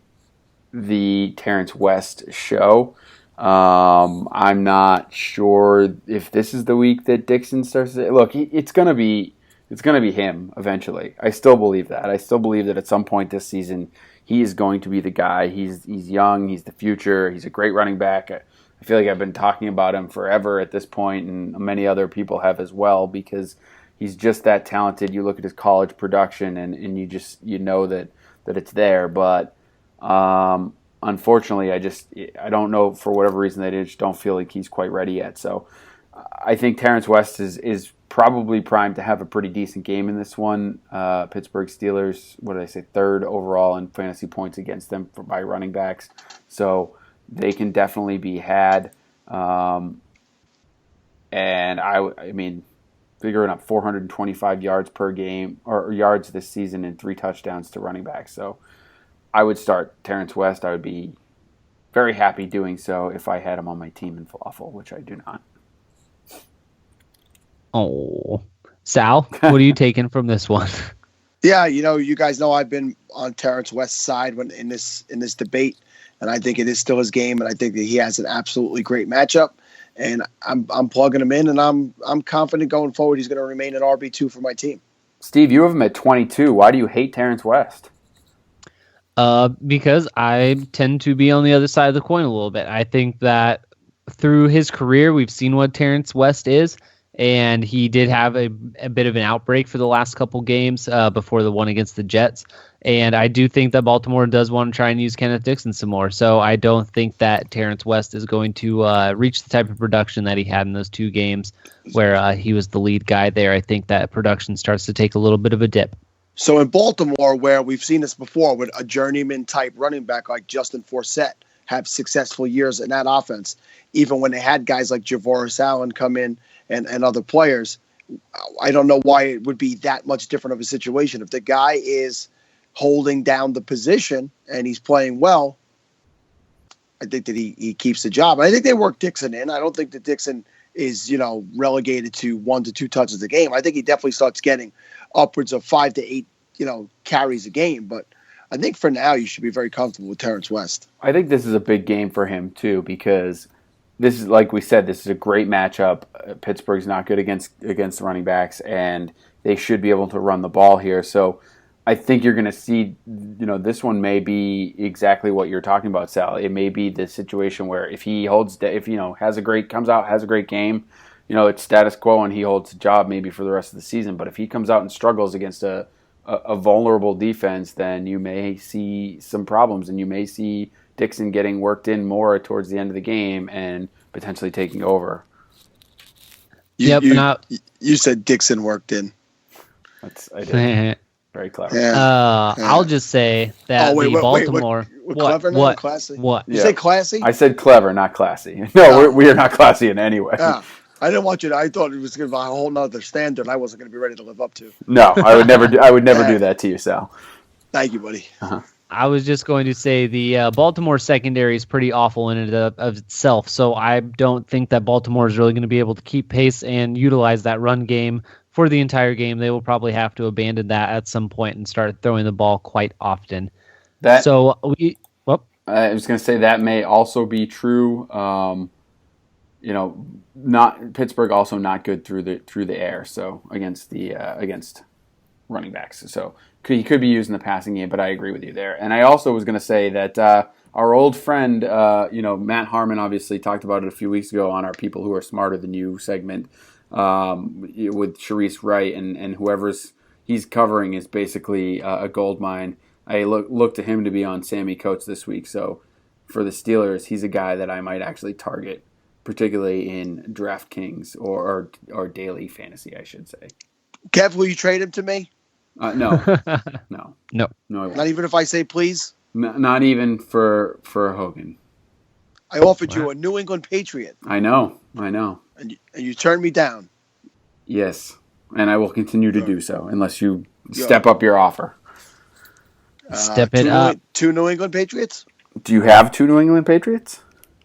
[SPEAKER 2] the Terrence West show. I'm not sure if this is the week that Dixon starts to look. It's gonna be him eventually. I still believe that. I still believe that at some point this season he is going to be the guy. He's young. He's the future. He's a great running back. I feel like I've been talking about him forever at this point, and many other people have as well, because he's just that talented. You look at his college production, and you know that it's there. But unfortunately, I don't know, for whatever reason, they just don't feel like he's quite ready yet. So I think Terrence West is probably primed to have a pretty decent game in this one. Pittsburgh Steelers, what did I say, 3rd overall in fantasy points against them by running backs. So they can definitely be had. And I mean, figuring up 425 yards per game, or yards this season, and 3 touchdowns to running backs. So I would start Terrence West. I would be very happy doing so if I had him on my team in FLAFFL, which I do not.
[SPEAKER 3] Oh, Sal, what are you taking from this one?
[SPEAKER 4] Yeah, you guys know I've been on Terrence West's side in this debate, and I think it is still his game, and I think that he has an absolutely great matchup, and I'm plugging him in, and I'm confident going forward he's going to remain an RB2 for my team.
[SPEAKER 2] Steve, you have him at 22. Why do you hate Terrence West?
[SPEAKER 3] Because I tend to be on the other side of the coin a little bit. I think that through his career, we've seen what Terrence West is, and he did have a bit of an outbreak for the last couple games before the one against the Jets. And I do think that Baltimore does want to try and use Kenneth Dixon some more. So I don't think that Terrence West is going to reach the type of production that he had in those 2 games where he was the lead guy there. I think that production starts to take a little bit of a dip.
[SPEAKER 4] So in Baltimore, where we've seen this before with a journeyman-type running back like Justin Forsett have successful years in that offense, even when they had guys like Javoris Allen come in and other players, I don't know why it would be that much different of a situation. If the guy is holding down the position and he's playing well, I think that he keeps the job. And I think they work Dixon in. I don't think that Dixon is, relegated to 1 to 2 touches a game. I think he definitely starts getting upwards of 5 to 8, carries a game. But I think for now you should be very comfortable with Terrence West.
[SPEAKER 2] I think this is a big game for him too, because this is, like we said, this is a great matchup. Pittsburgh's not good against the running backs, and they should be able to run the ball here. So I think you're going to see, this one may be exactly what you're talking about, Sal. It may be the situation where if he has a great game, it's status quo and he holds the job maybe for the rest of the season. But if he comes out and struggles against a vulnerable defense, then you may see some problems, and you may see Dixon getting worked in more towards the end of the game and potentially taking over.
[SPEAKER 4] You said Dixon worked in.
[SPEAKER 2] I did. Very clever.
[SPEAKER 4] Yeah.
[SPEAKER 3] I'll just say that Baltimore.
[SPEAKER 4] We're clever now? Classy?
[SPEAKER 3] What?
[SPEAKER 4] You say classy?
[SPEAKER 2] I said clever, not classy. No, we are not classy in any way.
[SPEAKER 4] I didn't want you to. I thought it was going to be a whole nother standard I wasn't going to be ready to live up to.
[SPEAKER 2] No, I would never do that to you, Sal.
[SPEAKER 4] Thank you, buddy.
[SPEAKER 2] Uh-huh.
[SPEAKER 3] I was just going to say the Baltimore secondary is pretty awful in and of itself, so I don't think that Baltimore is really going to be able to keep pace and utilize that run game for the entire game. They will probably have to abandon that at some point and start throwing the ball quite often.
[SPEAKER 2] I was going to say that may also be true. Not Pittsburgh also not good through the air. So against running backs, so he could be used in the passing game. But I agree with you there. And I also was going to say that our old friend, Matt Harmon, obviously talked about it a few weeks ago on our People Who Are Smarter Than You segment. With Sharice Wright and whoever's he's covering is basically a gold mine. I look to him to be on Sammy Coates this week. So for the Steelers, he's a guy that I might actually target, particularly in DraftKings or daily fantasy, I should say.
[SPEAKER 4] Kev, will you trade him to me?
[SPEAKER 2] No.
[SPEAKER 4] Not even if I say please?
[SPEAKER 2] Not even for Hogan.
[SPEAKER 4] I offered you a New England Patriot.
[SPEAKER 2] I know.
[SPEAKER 4] And you turned me down.
[SPEAKER 2] Yes, and I will continue to do so unless you step up your offer.
[SPEAKER 3] Step it up.
[SPEAKER 4] Two New England Patriots?
[SPEAKER 2] Do you have two New England Patriots?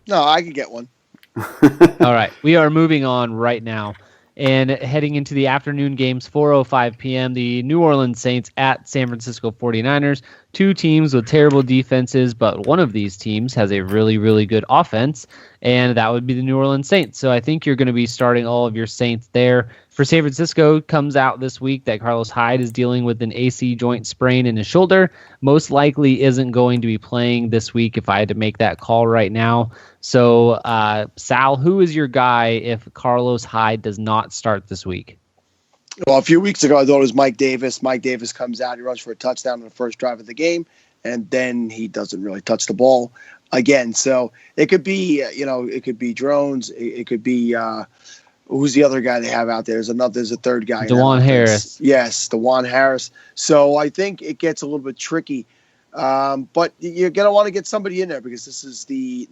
[SPEAKER 4] No, I could get one.
[SPEAKER 3] All right, we are moving on right now. And heading into the afternoon games, 4:05 p.m., the New Orleans Saints at San Francisco 49ers. Two teams with terrible defenses, but one of these teams has a really, really good offense, and that would be the New Orleans Saints. So I think you're going to be starting all of your Saints there. For San Francisco, comes out this week that Carlos Hyde is dealing with an AC joint sprain in his shoulder. Most likely isn't going to be playing this week if I had to make that call right now. So, Sal, who is your guy if Carlos Hyde does not start this week?
[SPEAKER 4] Well, a few weeks ago, I thought it was Mike Davis. Mike Davis comes out, he runs for a touchdown on the first drive of the game, and then he doesn't really touch the ball again. So it could be, it could be Drones. It could be, who's the other guy they have out there? There's a third guy.
[SPEAKER 3] DeJuan Harris.
[SPEAKER 4] Yes, DeJuan Harris. So I think it gets a little bit tricky. But you're going to want to get somebody in there because this is the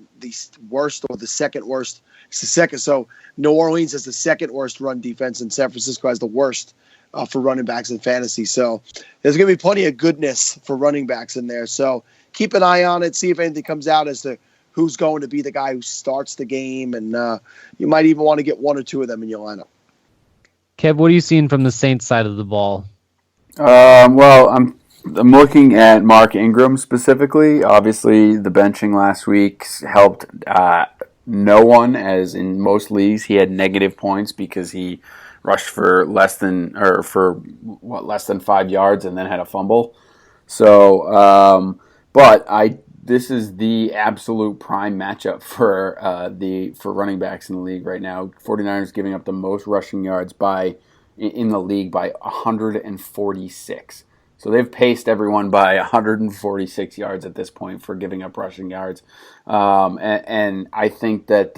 [SPEAKER 4] worst or the second worst. It's the second. So New Orleans has the second worst run defense, and San Francisco has the worst for running backs in fantasy. So there's going to be plenty of goodness for running backs in there. So keep an eye on it. See if anything comes out as to who's going to be the guy who starts the game. And you might even want to get one or two of them in your lineup.
[SPEAKER 3] Kev, what are you seeing from the Saints side of the ball?
[SPEAKER 2] Well, I'm looking at Mark Ingram specifically. Obviously, the benching last week helped no one, as in most leagues, he had negative points because he rushed for less than 5 yards and then had a fumble. So, this is the absolute prime matchup for running backs in the league right now. 49ers giving up the most rushing yards in the league by 146. So they've paced everyone by 146 yards at this point for giving up rushing yards, and I think that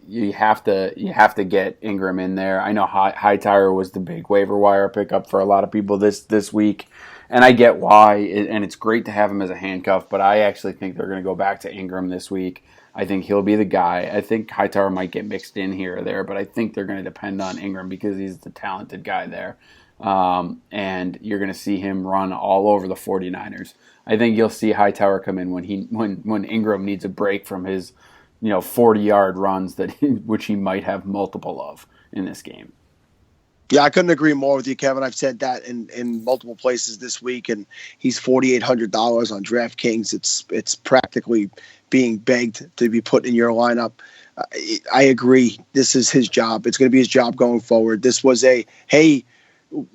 [SPEAKER 2] you have to get Ingram in there. I know Hightower was the big waiver wire pickup for a lot of people this week, and I get why, and it's great to have him as a handcuff. But I actually think they're going to go back to Ingram this week. I think he'll be the guy. I think Hightower might get mixed in here or there, but I think they're going to depend on Ingram because he's the talented guy there. And you're going to see him run all over the 49ers. I think you'll see Hightower come in when Ingram needs a break from his 40-yard runs which he might have multiple of in this game.
[SPEAKER 4] Yeah, I couldn't agree more with you, Kevin. I've said that in multiple places this week, and he's $4,800 on DraftKings. It's practically being begged to be put in your lineup. I agree. This is his job. It's going to be his job going forward. This was hey,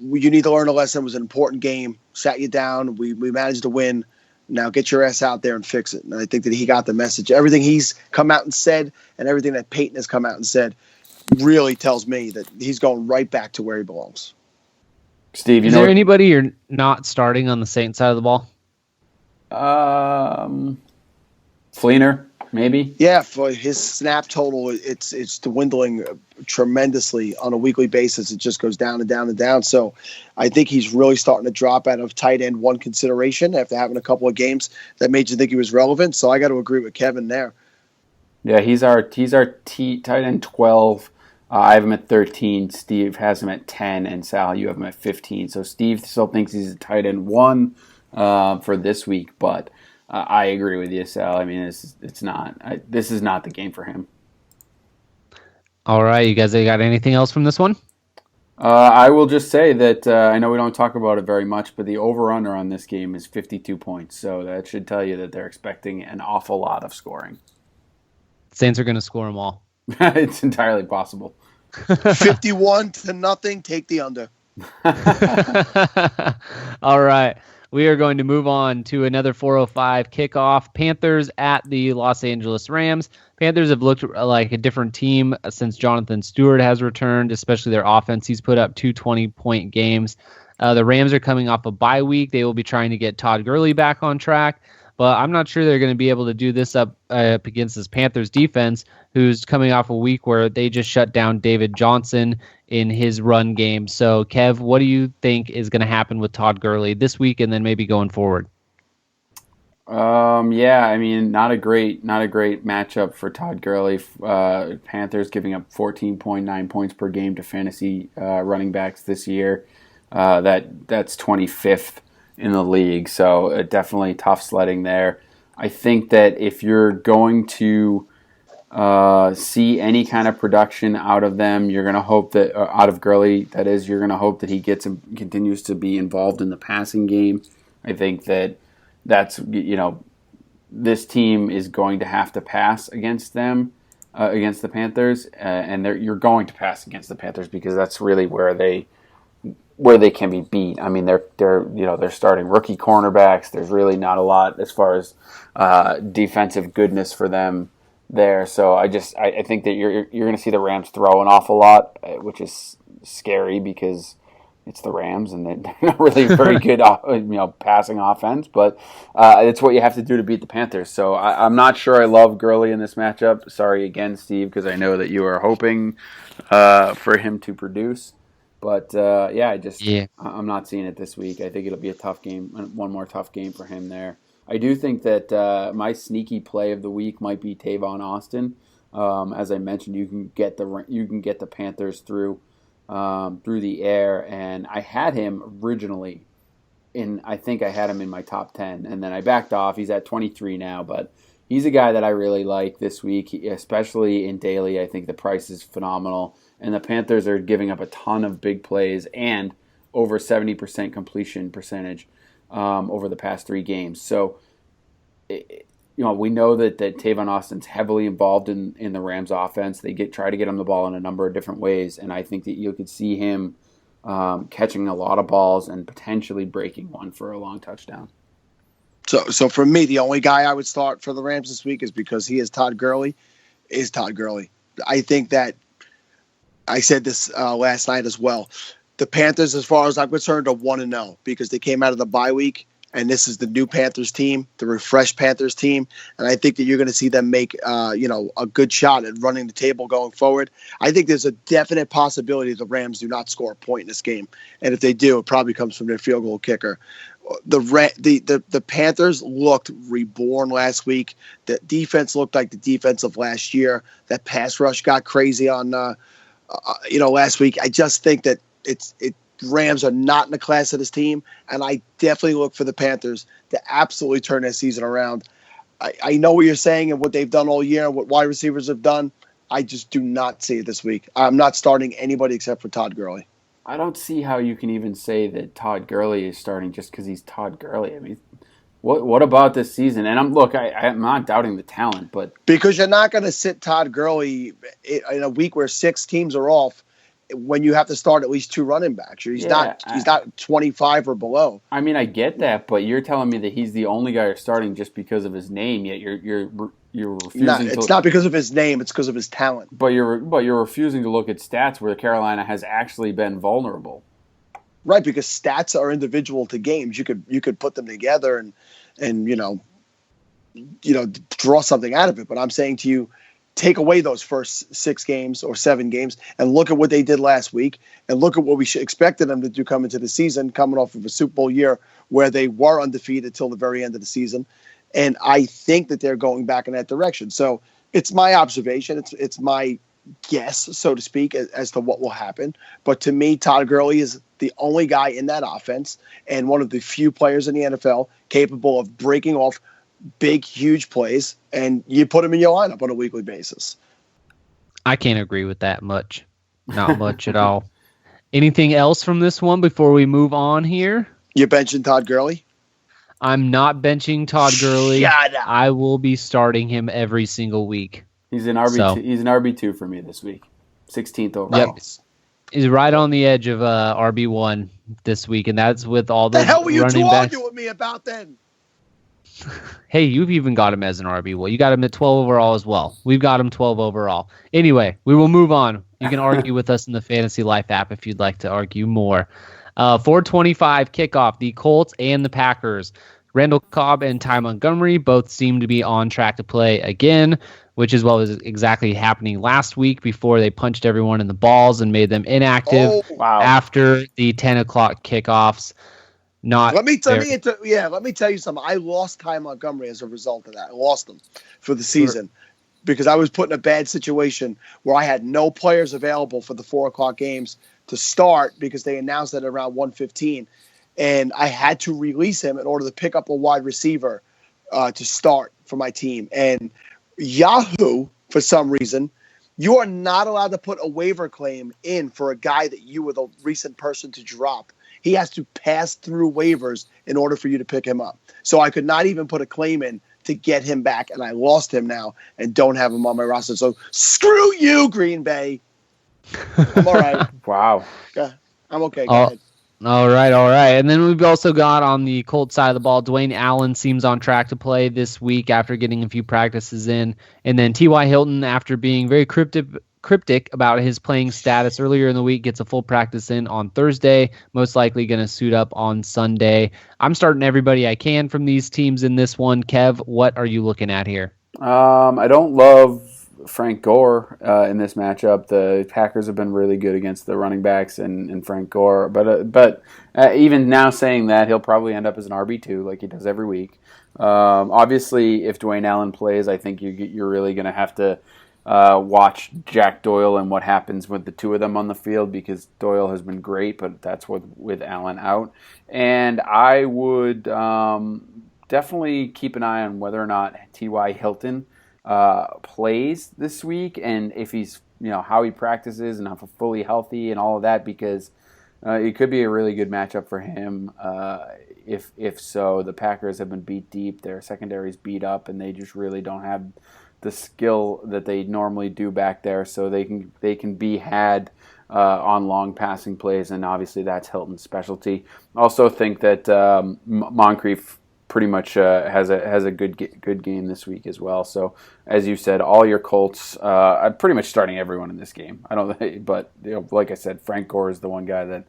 [SPEAKER 4] you need to learn a lesson. It was an important game. Sat you down. We managed to win. Now get your ass out there and fix it. And I think that he got the message. Everything he's come out and said and everything that Peyton has come out and said really tells me that he's going right back to where he belongs.
[SPEAKER 2] Steve,
[SPEAKER 3] is there anybody you're not starting on the Saints side of the ball?
[SPEAKER 2] Fleener. maybe.
[SPEAKER 4] Yeah, for his snap total, it's dwindling tremendously on a weekly basis. It just goes down and down and down. So I think he's really starting to drop out of tight end one consideration after having a couple of games that made you think he was relevant. So I got to agree with Kevin there.
[SPEAKER 2] Yeah, he's our tight end 12. I have him at 13. Steve has him at 10, and Sal, you have him at 15. So Steve still thinks he's a tight end 1 for this week, but I agree with you, Sal. I mean, this is not the game for him.
[SPEAKER 3] All right, you guys got anything else from this one?
[SPEAKER 2] I will just say that I know we don't talk about it very much, but the over-under on this game is 52 points. So that should tell you that they're expecting an awful lot of scoring.
[SPEAKER 3] Saints are going to score them all.
[SPEAKER 2] It's entirely possible.
[SPEAKER 4] 51-0, take the under.
[SPEAKER 3] All right. We are going to move on to another 4:05 kickoff. Panthers at the Los Angeles Rams. Panthers have looked like a different team since Jonathan Stewart has returned, especially their offense. He's put up 2 20-point games. The Rams are coming off a bye week. They will be trying to get Todd Gurley back on track. But I'm not sure they're going to be able to do this up against this Panthers defense, who's coming off a week where they just shut down David Johnson in his run game. So, Kev, what do you think is going to happen with Todd Gurley this week and then maybe going forward?
[SPEAKER 2] Yeah, I mean, not a great matchup for Todd Gurley. Panthers giving up 14.9 points per game to fantasy running backs this year. That's 25th in the league, so definitely tough sledding there. I think that if you're going to see any kind of production out of them, you're going to hope that out of Gurley, that is, you're going to hope that he continues to be involved in the passing game. I think that's this team is going to have to pass against them, against the Panthers, and you're going to pass against the Panthers because that's really where they can be beat. I mean, they're starting rookie cornerbacks. There's really not a lot as far as defensive goodness for them there. So I think that you're going to see the Rams throw an awful lot, which is scary because it's the Rams and they're not really very good, passing offense. But it's what you have to do to beat the Panthers. So I'm not sure I love Gurley in this matchup. Sorry again, Steve, because I know that you are hoping for him to produce. But, I'm not seeing it this week. I think it'll be a tough game, one more tough game for him there. I do think that my sneaky play of the week might be Tavon Austin. As I mentioned, you can get the Panthers through the air, and I had him originally I think I had him in my top 10, and then I backed off. He's at 23 now, but he's a guy that I really like this week, especially in daily. I think the price is phenomenal. And the Panthers are giving up a ton of big plays and over 70% completion percentage over the past 3 games. So, we know that Tavon Austin's heavily involved in the Rams offense. They try to get him the ball in a number of different ways, and I think that you could see him catching a lot of balls and potentially breaking one for a long touchdown.
[SPEAKER 4] So for me, the only guy I would start for the Rams this week is because he is Todd Gurley. I think that I said this last night as well. The Panthers, as far as I'm concerned, are 1-0 because they came out of the bye week, and this is the new Panthers team, the refreshed Panthers team, and I think that you're going to see them make a good shot at running the table going forward. I think there's a definite possibility the Rams do not score a point in this game, and if they do, it probably comes from their field goal kicker. The Panthers looked reborn last week. The defense looked like the defense of last year. That pass rush got crazy on last week. I just think that Rams are not in the class of this team, and I definitely look for the Panthers to absolutely turn their season around. I know what you're saying and what they've done all year and what wide receivers have done. I just do not see it this week. I'm not starting anybody except for Todd Gurley.
[SPEAKER 2] I don't see how you can even say that Todd Gurley is starting just because he's Todd Gurley. I mean, what about this season? And I'm not doubting the talent, but
[SPEAKER 4] because you're not going to sit Todd Gurley in a week where 6 teams are off when you have to start at least 2 running backs. He's not 25 or below.
[SPEAKER 2] I mean, I get that, but you're telling me that he's the only guy you're starting just because of his name. Yet you're refusing.
[SPEAKER 4] No, it's not because of his name; it's because of his talent.
[SPEAKER 2] But you're refusing to look at stats where Carolina has actually been vulnerable.
[SPEAKER 4] Right, because stats are individual to games. You could put them together and draw something out of it. But I'm saying to you, take away those first 6 games or 7 games and look at what they did last week and look at what we expected them to do coming into the season, coming off of a Super Bowl year where they were undefeated till the very end of the season. And I think that they're going back in that direction. So it's my observation. It's my guess, so to speak, as to what will happen. But to me, Todd Gurley is the only guy in that offense and one of the few players in the NFL capable of breaking off big, huge plays, and you put him in your lineup on a weekly basis.
[SPEAKER 3] I can't agree with that much. Not much at all. Anything else from this one before we move on here?
[SPEAKER 4] You benching Todd Gurley?
[SPEAKER 3] I'm not benching Todd Gurley.
[SPEAKER 4] Shut up.
[SPEAKER 3] I will be starting him every single week.
[SPEAKER 2] He's an RB2. So, he's an RB2 for me this week. 16th overall.
[SPEAKER 3] Yep. He's right on the edge of RB1 this week, and that's with all the
[SPEAKER 4] hell were you
[SPEAKER 3] running
[SPEAKER 4] two
[SPEAKER 3] backs.
[SPEAKER 4] arguing with me about then?
[SPEAKER 3] Hey, you've even got him as an RB. Well, you got him at 12 overall as well. We've got him 12 overall. Anyway, we will move on. You can argue with us in the Fantasy Life app if you'd like to argue more. 4:25 kickoff, the Colts and the Packers. Randall Cobb and Ty Montgomery both seem to be on track to play again, which is what was exactly happening last week before they punched everyone in the balls and made them inactive after the 10 o'clock kickoffs.
[SPEAKER 4] Let me tell you something. I lost Ty Montgomery as a result of that. I lost him for the season because I was put in a bad situation where I had no players available for the 4 o'clock games to start because they announced it around 1:15. And I had to release him in order to pick up a wide receiver to start for my team. And Yahoo, for some reason, you are not allowed to put a waiver claim in for a guy that you were the recent person to drop. He has to pass through waivers in order for you to pick him up. So I could not even put a claim in to get him back, and I lost him now and don't have him on my roster. So screw you, Green Bay. I'm all right.
[SPEAKER 2] Wow.
[SPEAKER 4] Yeah, I'm okay. Go ahead.
[SPEAKER 3] All right. And then we've also got on the Colts side of the ball, Dwayne Allen seems on track to play this week after getting a few practices in. And then T.Y. Hilton, after being very cryptic about his playing status earlier in the week, gets a full practice in on Thursday, most likely going to suit up on Sunday. I'm starting everybody I can from these teams in this one. Kev, what are you looking at here?
[SPEAKER 2] I don't love Frank Gore in this matchup. The Packers have been really good against the running backs and Frank Gore, but even now saying that, he'll probably end up as an RB2 like he does every week. Obviously, if Dwayne Allen plays, I think you're really going to have to watch Jack Doyle and what happens with the two of them on the field, because Doyle has been great, but that's with Allen out. And I would definitely keep an eye on whether or not T.Y. Hilton plays this week, and if he's, how he practices and how fully healthy and all of that, because it could be a really good matchup for him. If so, the Packers have been beat deep, their secondary's beat up, and they just really don't have the skill that they normally do back there, so they can be had on long passing plays, and obviously that's Hilton's specialty. Also think that Moncrief pretty much has a good game this week as well. So as you said, all your Colts, I'm pretty much starting everyone in this game. But like I said, Frank Gore is the one guy that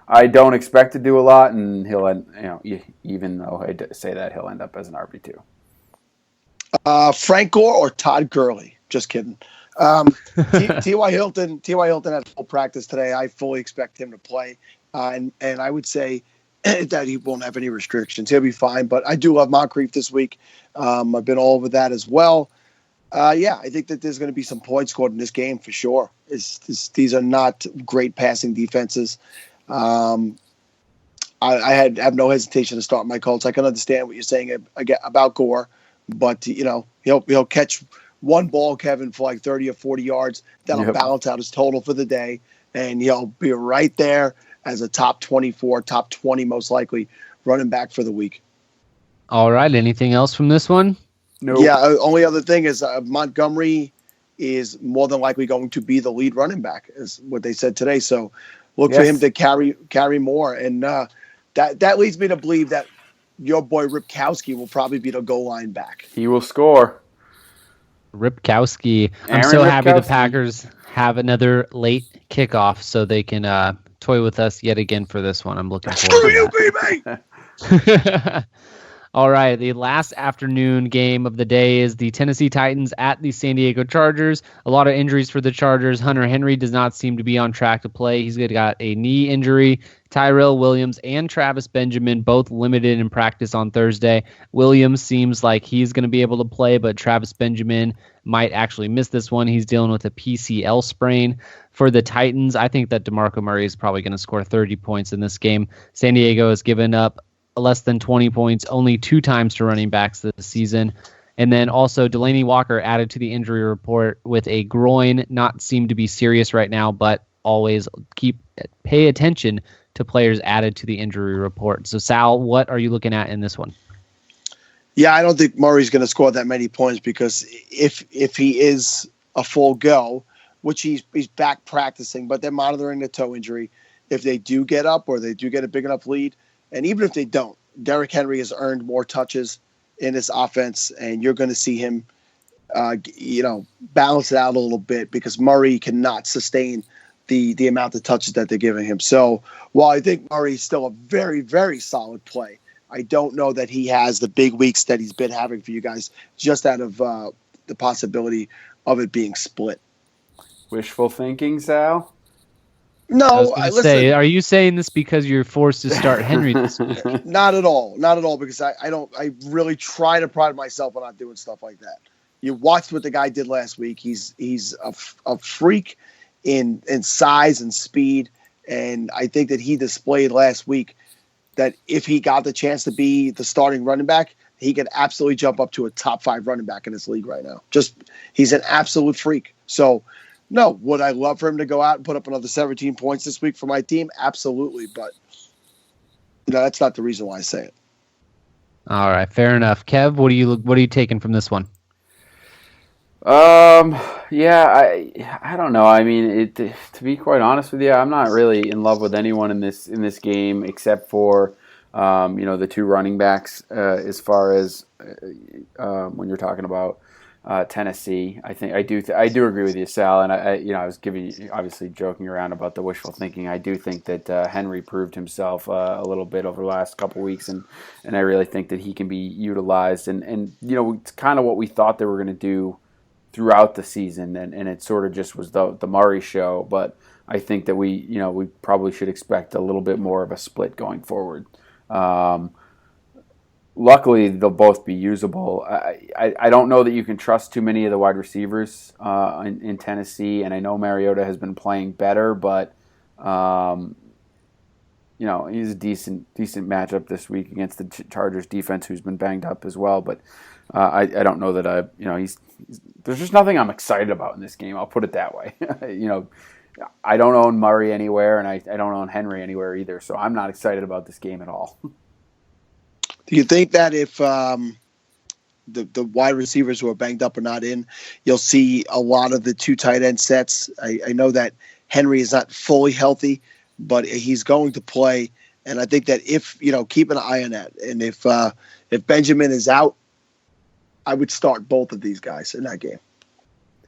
[SPEAKER 2] I don't expect to do a lot, and he'll even though I say that, he'll end up as an RB2.
[SPEAKER 4] Frank Gore or Todd Gurley? Just kidding. T.Y. Hilton had full practice today. I fully expect him to play, and I would say that he won't have any restrictions. He'll be fine. But I do love Moncrief this week. I've been all over that as well. I think that there's going to be some points scored in this game for sure. These are not great passing defenses. I have no hesitation to start my Colts. I can understand what you're saying about Gore, but he'll catch one ball, Kevin, for like 30 or 40 yards. That'll balance out his total for the day, and he'll be right there as a top 24, top 20 most likely running back for the week.
[SPEAKER 3] All right. Anything else from this one?
[SPEAKER 4] No. Yeah. Only other thing is Montgomery is more than likely going to be the lead running back, is what they said today. So look for him to carry more, and that leads me to believe that your boy Ripkowski will probably be the goal line back.
[SPEAKER 2] He will score.
[SPEAKER 3] Ripkowski. I'm so happy the Packers have another late kickoff so they can toy with us yet again for this one. I'm looking forward to that.
[SPEAKER 4] Screw you, Green Bay!
[SPEAKER 3] All right, the last afternoon game of the day is the Tennessee Titans at the San Diego Chargers. A lot of injuries for the Chargers. Hunter Henry does not seem to be on track to play. He's got a knee injury. Tyrell Williams and Travis Benjamin both limited in practice on Thursday. Williams seems like he's going to be able to play, but Travis Benjamin might actually miss this one. He's dealing with a PCL sprain. For the Titans, I think that DeMarco Murray is probably going to score 30 points in this game. San Diego has given up less than 20 points only 2 times to running backs this season. And then also Delaney Walker added to the injury report with a groin, not seem to be serious right now, but always pay attention to players added to the injury report. So Sal, what are you looking at in this one?
[SPEAKER 4] Yeah, I don't think Murray's going to score that many points because if he is a full go, which he's back practicing, but they're monitoring the toe injury. If they do get up or they do get a big enough lead, and even if they don't, Derrick Henry has earned more touches in this offense, and you're going to see him, balance it out a little bit because Murray cannot sustain the amount of touches that they're giving him. So while I think Murray is still a very, very solid play, I don't know that he has the big weeks that he's been having for you guys just out of the possibility of it being split.
[SPEAKER 2] Wishful thinking, Sal?
[SPEAKER 4] No,
[SPEAKER 3] I was say, are you saying this because you're forced to start Henry this week?
[SPEAKER 4] Not at all, because I really try to pride myself on not doing stuff like that. You watched what the guy did last week. He's a freak in size and speed, and I think that he displayed last week that if he got the chance to be the starting running back, he could absolutely jump up to a top 5 running back in this league right now. He's an absolute freak. So, no, would I love for him to go out and put up another 17 points this week for my team? Absolutely, but that's not the reason why I say it.
[SPEAKER 3] All right, fair enough. Kev, what are you taking from this one?
[SPEAKER 2] Yeah, I don't know. I mean, to be quite honest with you, I'm not really in love with anyone in this game except for the 2 running backs as far as when you're talking about Tennessee. I think I do agree with you, Sal, and I was obviously joking around about the wishful thinking. I do think that Henry proved himself a little bit over the last couple weeks, and I really think that he can be utilized. And it's kind of what we thought they were going to do throughout the season, and it sort of just was the Murray show. But I think that we probably should expect a little bit more of a split going forward. Luckily, they'll both be usable. I don't know that you can trust too many of the wide receivers in Tennessee, and I know Mariota has been playing better, but he's a decent matchup this week against the Chargers defense, who's been banged up as well. But I don't know that there's just nothing I'm excited about in this game. I'll put it that way. I don't own Murray anywhere, and I don't own Henry anywhere either, so I'm not excited about this game at all.
[SPEAKER 4] Do you think that if the wide receivers who are banged up are not in, you'll see a lot of the 2 tight end sets? I know that Henry is not fully healthy, but he's going to play, and I think that if keep an eye on that, and if Benjamin is out, I would start both of these guys in that game.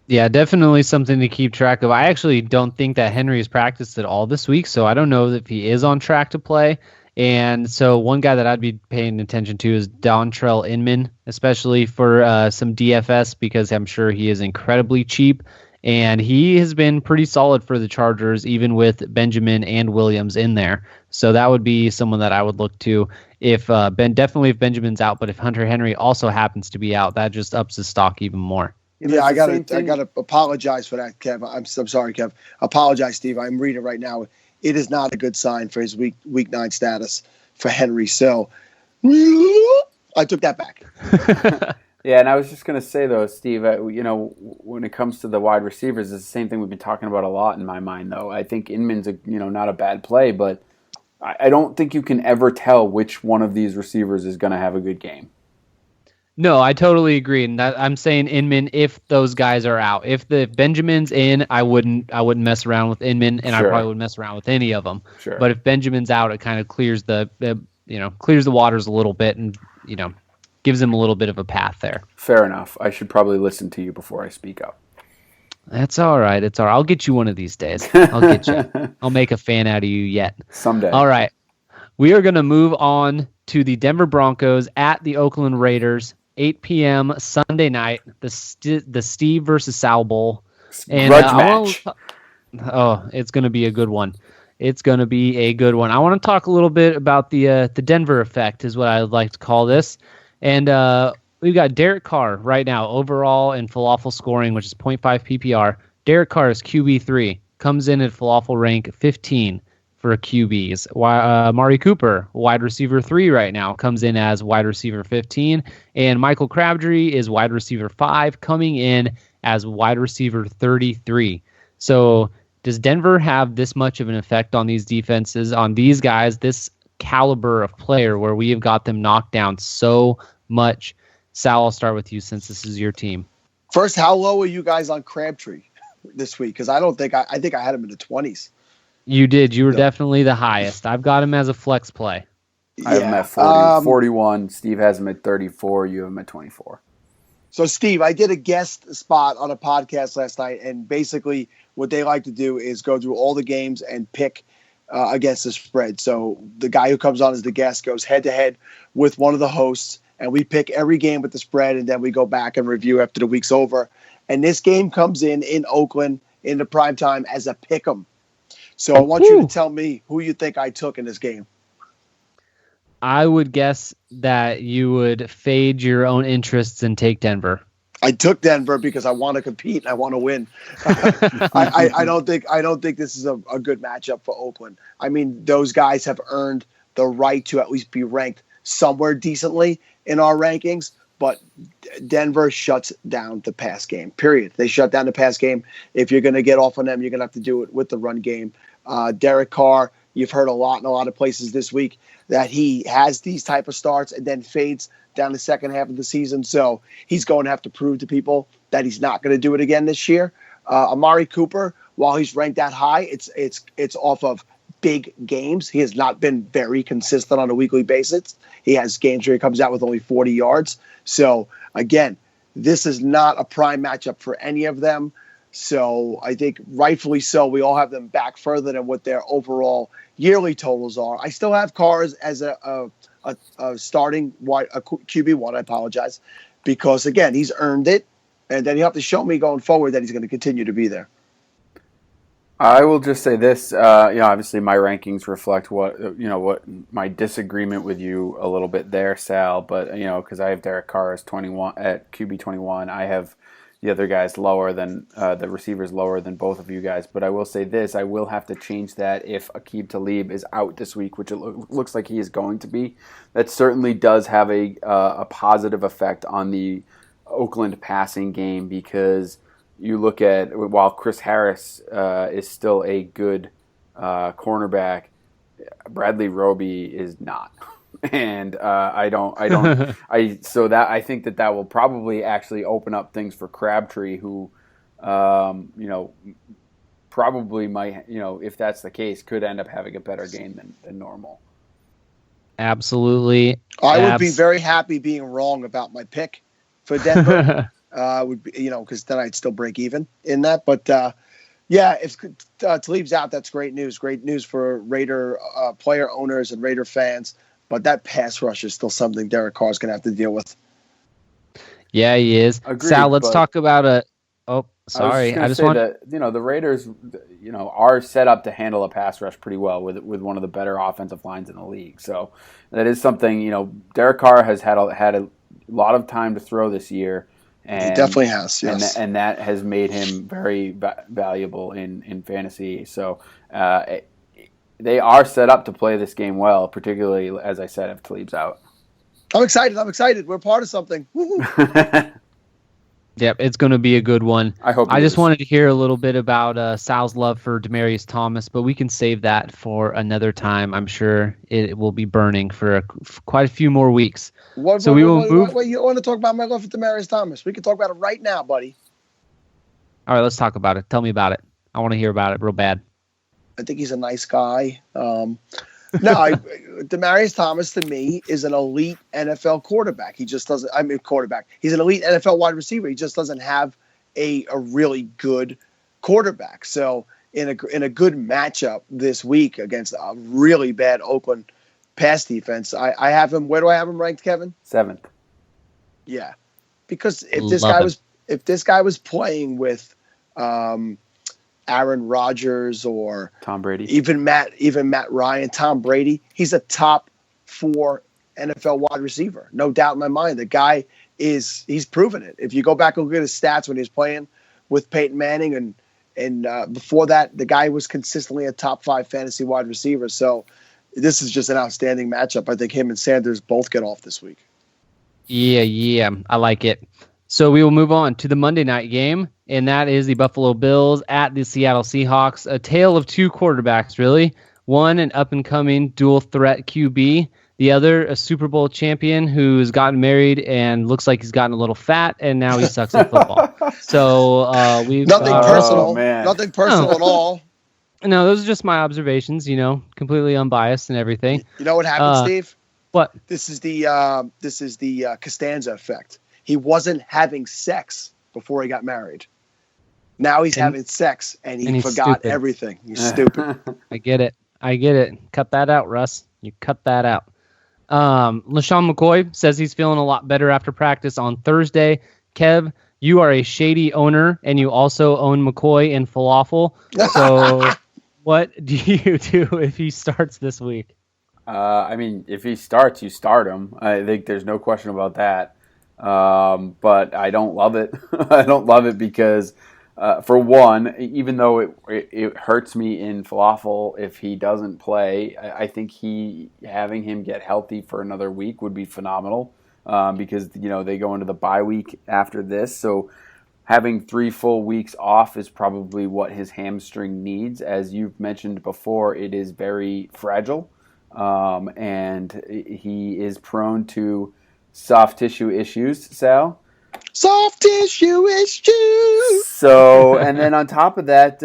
[SPEAKER 3] Yeah, definitely something to keep track of. I actually don't think that Henry has practiced at all this week, so I don't know if he is on track to play. And so one guy that I'd be paying attention to is Dontrell Inman, especially for some DFS, because I'm sure he is incredibly cheap. And he has been pretty solid for the Chargers, even with Benjamin and Williams in there. So that would be someone that I would look to if Benjamin's out, but if Hunter Henry also happens to be out, that just ups his stock even more.
[SPEAKER 4] Yeah, I gotta apologize for that, Kev. I'm sorry, Kev. Apologize, Steve. I'm reading right now. It is not a good sign for his week 9 status for Henry. So I took that back.
[SPEAKER 2] Yeah, and I was just going to say, though, Steve, when it comes to the wide receivers, it's the same thing we've been talking about a lot in my mind, though. I think Inman's not a bad play, but I don't think you can ever tell which one of these receivers is going to have a good game.
[SPEAKER 3] No, I totally agree, and I'm saying Inman if those guys are out. If Benjamin's in, I wouldn't mess around with Inman, and sure. I probably wouldn't mess around with any of them.
[SPEAKER 2] Sure.
[SPEAKER 3] But if Benjamin's out, it kind of clears the waters a little bit, and gives him a little bit of a path there.
[SPEAKER 2] Fair enough. I should probably listen to you before I speak up.
[SPEAKER 3] That's all right. It's all right. I'll get you one of these days. I'll get you. I'll make a fan out of you yet.
[SPEAKER 2] Someday.
[SPEAKER 3] All right. We are going to move on to the Denver Broncos at the Oakland Raiders, 8 p.m. Sunday night, the Steve versus Sal Bowl. And
[SPEAKER 2] match.
[SPEAKER 3] It's going to be a good one. It's going to be a good one. I want to talk a little bit about the Denver effect is what I would like to call this. And we've got Derek Carr right now, overall in Falafel scoring, which is 0.5 PPR. Derek Carr is QB3, comes in at Falafel rank 15 for QBs. Amari Cooper, wide receiver 3 right now, comes in as wide receiver 15. And Michael Crabtree is wide receiver 5, coming in as wide receiver 33. So does Denver have this much of an effect on these defenses, on these guys, this caliber of player where we have got them knocked down so much? Sal, I'll start with you since this is your team.
[SPEAKER 4] First, how low are you guys on Crabtree this week? Because I think I had him in the 20s.
[SPEAKER 3] You did. You were definitely the highest. I've got him as a flex play.
[SPEAKER 2] I have him at 41. Steve has him at 34. You have him at 24.
[SPEAKER 4] So, Steve, I did a guest spot on a podcast last night, and basically what they like to do is go through all the games and pick against the spread. So the guy who comes on as the guest goes head-to-head with one of the hosts, and we pick every game with the spread, and then we go back and review after the week's over. And this game comes in Oakland in the prime time as a pick 'em. So I want you to tell me who you think I took in this game.
[SPEAKER 3] I would guess that you would fade your own interests and take Denver.
[SPEAKER 4] I took Denver because I want to compete and I want to win. I don't think this is a good matchup for Oakland. I mean, those guys have earned the right to at least be ranked somewhere decently in our rankings, but Denver shuts down the pass game, period. They shut down the pass game. If you're going to get off on them, you're going to have to do it with the run game. Derek Carr, you've heard a lot in a lot of places this week that he has these type of starts and then fades down the second half of the season. So he's going to have to prove to people that he's not going to do it again this year. Amari Cooper, while he's ranked that high, it's off of big games. He has not been very consistent on a weekly basis. He has games where he comes out with only 40 yards. So again, this is not a prime matchup for any of them. So I think rightfully so, we all have them back further than what their overall yearly totals are. I still have Carr as a starting a QB1, I apologize, because again, he's earned it. And then you have to show me going forward that he's going to continue to be there.
[SPEAKER 2] I will just say this, obviously my rankings reflect what my disagreement with you a little bit there, Sal, but, because I have Derek Carr as 21 at QB 21. I have the other guys lower than the receivers lower than both of you guys. But I will say this, I will have to change that if Aqib Talib is out this week, which it looks like he is going to be. That certainly does have a positive effect on the Oakland passing game, because you look at, while Chris Harris is still a good cornerback, Bradley Roby is not. And I think that will probably actually open up things for Crabtree, who, probably might, if that's the case, could end up having a better game than normal.
[SPEAKER 3] Absolutely.
[SPEAKER 4] I would be very happy being wrong about my pick for Denver. Would be, because then I'd still break even in that. But if Talib's out, that's great news. Great news for Raider player owners and Raider fans. But that pass rush is still something Derek Carr's going to have to deal with.
[SPEAKER 3] Yeah, he is.
[SPEAKER 2] Agreed,
[SPEAKER 3] Sal, let's talk about a. Oh, sorry.
[SPEAKER 2] I just want that the Raiders, are set up to handle a pass rush pretty well with one of the better offensive lines in the league. So that is something. Derek Carr has had a lot of time to throw this year. And,
[SPEAKER 4] he definitely has, yes.
[SPEAKER 2] And that has made him very valuable in fantasy. So they are set up to play this game well, particularly, as I said, if Talib's out.
[SPEAKER 4] I'm excited. We're part of something.
[SPEAKER 3] Yep, it's going to be a good one.
[SPEAKER 2] I
[SPEAKER 3] just wanted to hear a little bit about Sal's love for Demaryius Thomas, but we can save that for another time. I'm sure it will be burning for quite a few more weeks.
[SPEAKER 4] We will move. You want to talk about my love for Demaryius Thomas? We can talk about it right now, buddy.
[SPEAKER 3] All right, let's talk about it. Tell me about it. I want to hear about it real bad.
[SPEAKER 4] I think he's a nice guy. Demaryius Thomas, to me, is an elite NFL quarterback. He just doesn't. Quarterback. He's an elite NFL wide receiver. He just doesn't have a really good quarterback. So in a good matchup this week against a really bad Oakland pass defense. I have him. Where do I have him ranked, Kevin?
[SPEAKER 2] 7th.
[SPEAKER 4] Yeah, because if this guy was playing with Aaron Rodgers or
[SPEAKER 2] Tom Brady,
[SPEAKER 4] even Matt Ryan, Tom Brady, he's a top 4 NFL wide receiver, no doubt in my mind. The guy he's proven it. If you go back and look at his stats when he was playing with Peyton Manning and before that, the guy was consistently a top 5 fantasy wide receiver. So this is just an outstanding matchup. I think him and Sanders both get off this week.
[SPEAKER 3] Yeah, I like it. So we will move on to the Monday night game, and that is the Buffalo Bills at the Seattle Seahawks. A tale of 2 quarterbacks, really. One, an up-and-coming dual-threat QB. The other, a Super Bowl champion who's gotten married and looks like he's gotten a little fat, and now he sucks at football. So we've
[SPEAKER 4] nothing personal, nothing personal at all.
[SPEAKER 3] No, those are just my observations. Completely unbiased and everything.
[SPEAKER 4] You know what happened, Steve?
[SPEAKER 3] What?
[SPEAKER 4] This is the Costanza effect. He wasn't having sex before he got married. Now he's having sex, and he forgot stupid. Everything. He's stupid.
[SPEAKER 3] I get it. Cut that out, Russ. You cut that out. LaShawn McCoy says he's feeling a lot better after practice on Thursday. Kev, you are a shady owner, and you also own McCoy and FLAFFL. So what do you do if he starts this week?
[SPEAKER 2] If he starts, you start him. I think there's no question about that. But I don't love it. I don't love it because, for one, even though it hurts me in FLAFFL if he doesn't play, I think having him get healthy for another week would be phenomenal. Because they go into the bye week after this, so having 3 full weeks off is probably what his hamstring needs. As you've mentioned before, it is very fragile. And he is prone to soft tissue issues, Sal.
[SPEAKER 4] Soft tissue issues.
[SPEAKER 2] So, and then on top of that,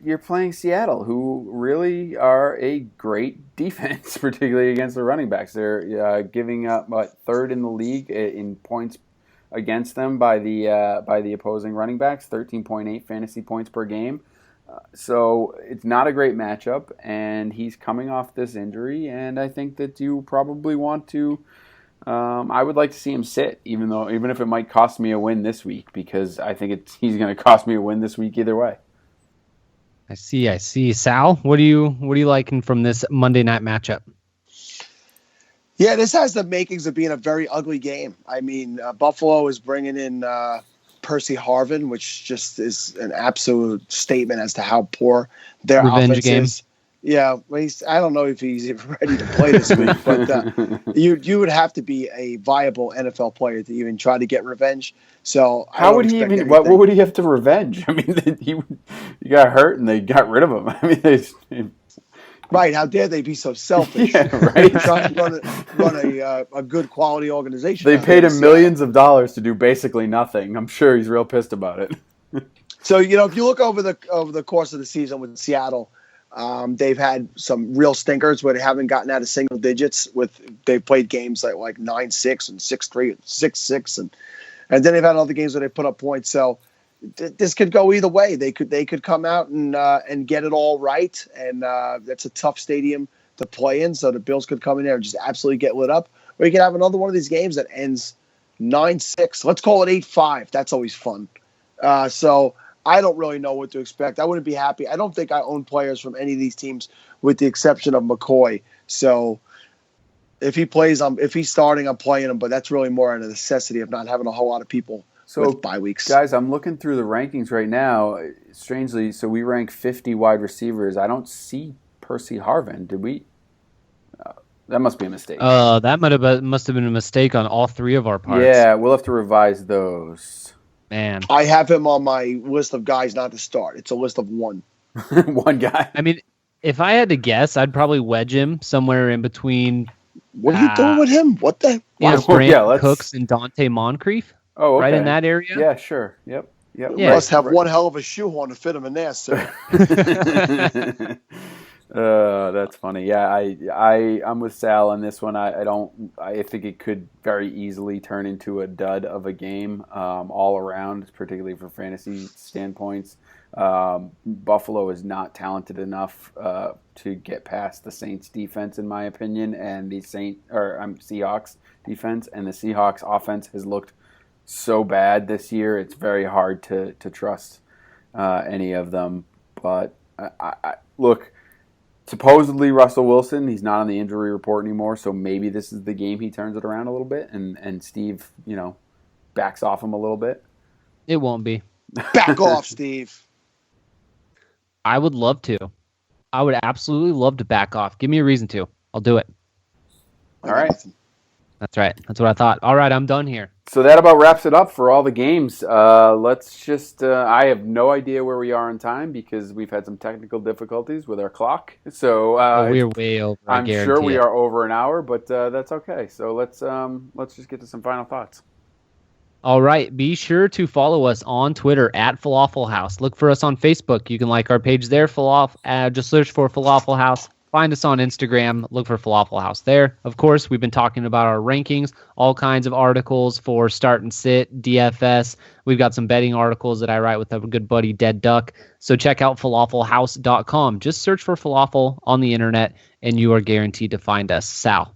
[SPEAKER 2] you're playing Seattle, who really are a great defense, particularly against the running backs. They're giving up 3rd in the league in points against them by the opposing running backs, 13.8 fantasy points per game. So it's not a great matchup, and he's coming off this injury, and I think that you probably want to. I would like to see him sit, even if it might cost me a win this week, because I think he's going to cost me a win this week either way.
[SPEAKER 3] I see. Sal, what are you liking from this Monday night matchup?
[SPEAKER 4] Yeah, this has the makings of being a very ugly game. I mean, Buffalo is bringing in Percy Harvin, which just is an absolute statement as to how poor their offense is. Yeah, well, I don't know if he's ready to play this week, but you would have to be a viable NFL player to even try to get revenge. So
[SPEAKER 2] how would he even? What would he have to revenge? I mean, he got hurt and they got rid of him. I mean,
[SPEAKER 4] right? How dare they be so selfish?
[SPEAKER 2] Yeah, right.
[SPEAKER 4] Trying to run a good quality organization.
[SPEAKER 2] They paid him millions of dollars to do basically nothing. I'm sure he's real pissed about it.
[SPEAKER 4] So if you look over the course of the season with Seattle. They've had some real stinkers where they haven't gotten out of single digits. They've played games like 9-6 and 6-3 and 6-6, and then they've had other games where they put up points. So this could go either way. They could come out and get it all right, and that's a tough stadium to play in. So the Bills could come in there and just absolutely get lit up, or you could have another one of these games that ends 9-6. Let's call it 8-5. That's always fun. So. I don't really know what to expect. I wouldn't be happy. I don't think I own players from any of these teams with the exception of McCoy. So if he plays, if he's starting, I'm playing him, but that's really more a necessity of not having a whole lot of people with bye weeks.
[SPEAKER 2] Guys, I'm looking through the rankings right now. Strangely, so we rank 50 wide receivers. I don't see Percy Harvin. Did we? That must be a mistake.
[SPEAKER 3] That must have been a mistake on all 3 of our parts.
[SPEAKER 2] Yeah, we'll have to revise those.
[SPEAKER 3] Man.
[SPEAKER 4] I have him on my list of guys not to start. It's a list of 1.
[SPEAKER 2] One guy.
[SPEAKER 3] I mean, if I had to guess, I'd probably wedge him somewhere in between.
[SPEAKER 4] What are you doing with him? What the?
[SPEAKER 3] Brandon Cooks and Dante Moncrief.
[SPEAKER 2] Oh, okay.
[SPEAKER 3] Right in that area?
[SPEAKER 2] Yeah, sure. Yep.
[SPEAKER 4] You must have one hell of a shoehorn to fit him in there, sir.
[SPEAKER 2] That's funny. Yeah, I'm with Sal on this one. I think it could very easily turn into a dud of a game all around, particularly for fantasy standpoints. Buffalo is not talented enough to get past the Saints defense, in my opinion, and the Seahawks defense. And the Seahawks offense has looked so bad this year. It's very hard to trust any of them. But I look, supposedly Russell Wilson, he's not on the injury report anymore, so maybe this is the game he turns it around a little bit, and Steve, backs off him a little bit.
[SPEAKER 3] It won't be.
[SPEAKER 4] Back off, Steve.
[SPEAKER 3] I would love to. I would absolutely love to back off. Give me a reason to. I'll do it.
[SPEAKER 2] All right.
[SPEAKER 3] That's right. That's what I thought. All right, I'm done here.
[SPEAKER 2] So that about wraps it up for all the games. Let's just, I have no idea where we are in time because we've had some technical difficulties with our clock. So
[SPEAKER 3] we're way over.
[SPEAKER 2] I'm sure we are over an hour, but that's okay. So let's just get to some final thoughts.
[SPEAKER 3] All right. Be sure to follow us on Twitter at FLAFFL House. Look for us on Facebook. You can like our page there. Just search for FLAFFL House. Find us on Instagram. Look for FLAFFL House there. Of course, we've been talking about our rankings, all kinds of articles for start and sit, DFS. We've got some betting articles that I write with a good buddy, Dead Duck. So check out falafelhouse.com. Just search for falafel on the internet, and you are guaranteed to find us. Sal.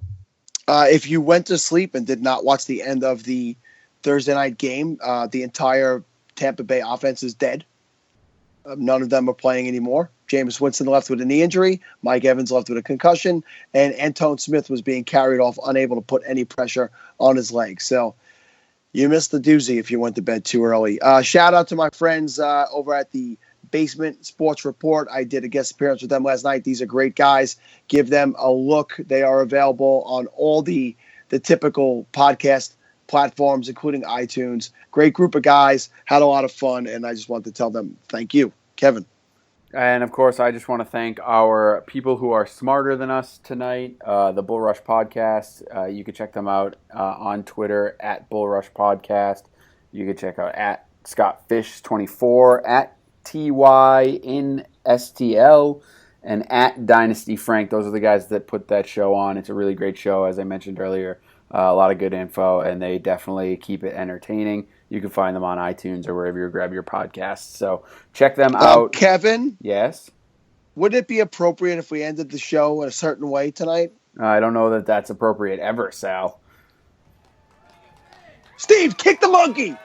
[SPEAKER 4] If you went to sleep and did not watch the end of the Thursday night game, the entire Tampa Bay offense is dead. None of them are playing anymore. Jameis Winston left with a knee injury. Mike Evans left with a concussion. And Antone Smith was being carried off, unable to put any pressure on his legs. So you missed the doozy if you went to bed too early. Shout out to my friends over at the Basement Sports Report. I did a guest appearance with them last night. These are great guys. Give them a look. They are available on all the typical podcast platforms, including iTunes. Great group of guys. Had a lot of fun, and I just wanted to tell them thank you. Kevin.
[SPEAKER 2] And, of course, I just want to thank our people who are smarter than us tonight, the Bullrush Podcast. You can check them out on Twitter at Bullrush Podcast. You can check out at ScottFish24, at TYNSTL, and at Dynasty Frank. Those are the guys that put that show on. It's a really great show, as I mentioned earlier. A lot of good info, and they definitely keep it entertaining. You can find them on iTunes or wherever you grab your podcasts. So check them out.
[SPEAKER 4] Kevin?
[SPEAKER 2] Yes?
[SPEAKER 4] Would it be appropriate if we ended the show in a certain way tonight?
[SPEAKER 2] I don't know that that's appropriate ever, Sal.
[SPEAKER 4] Steve, kick the monkey!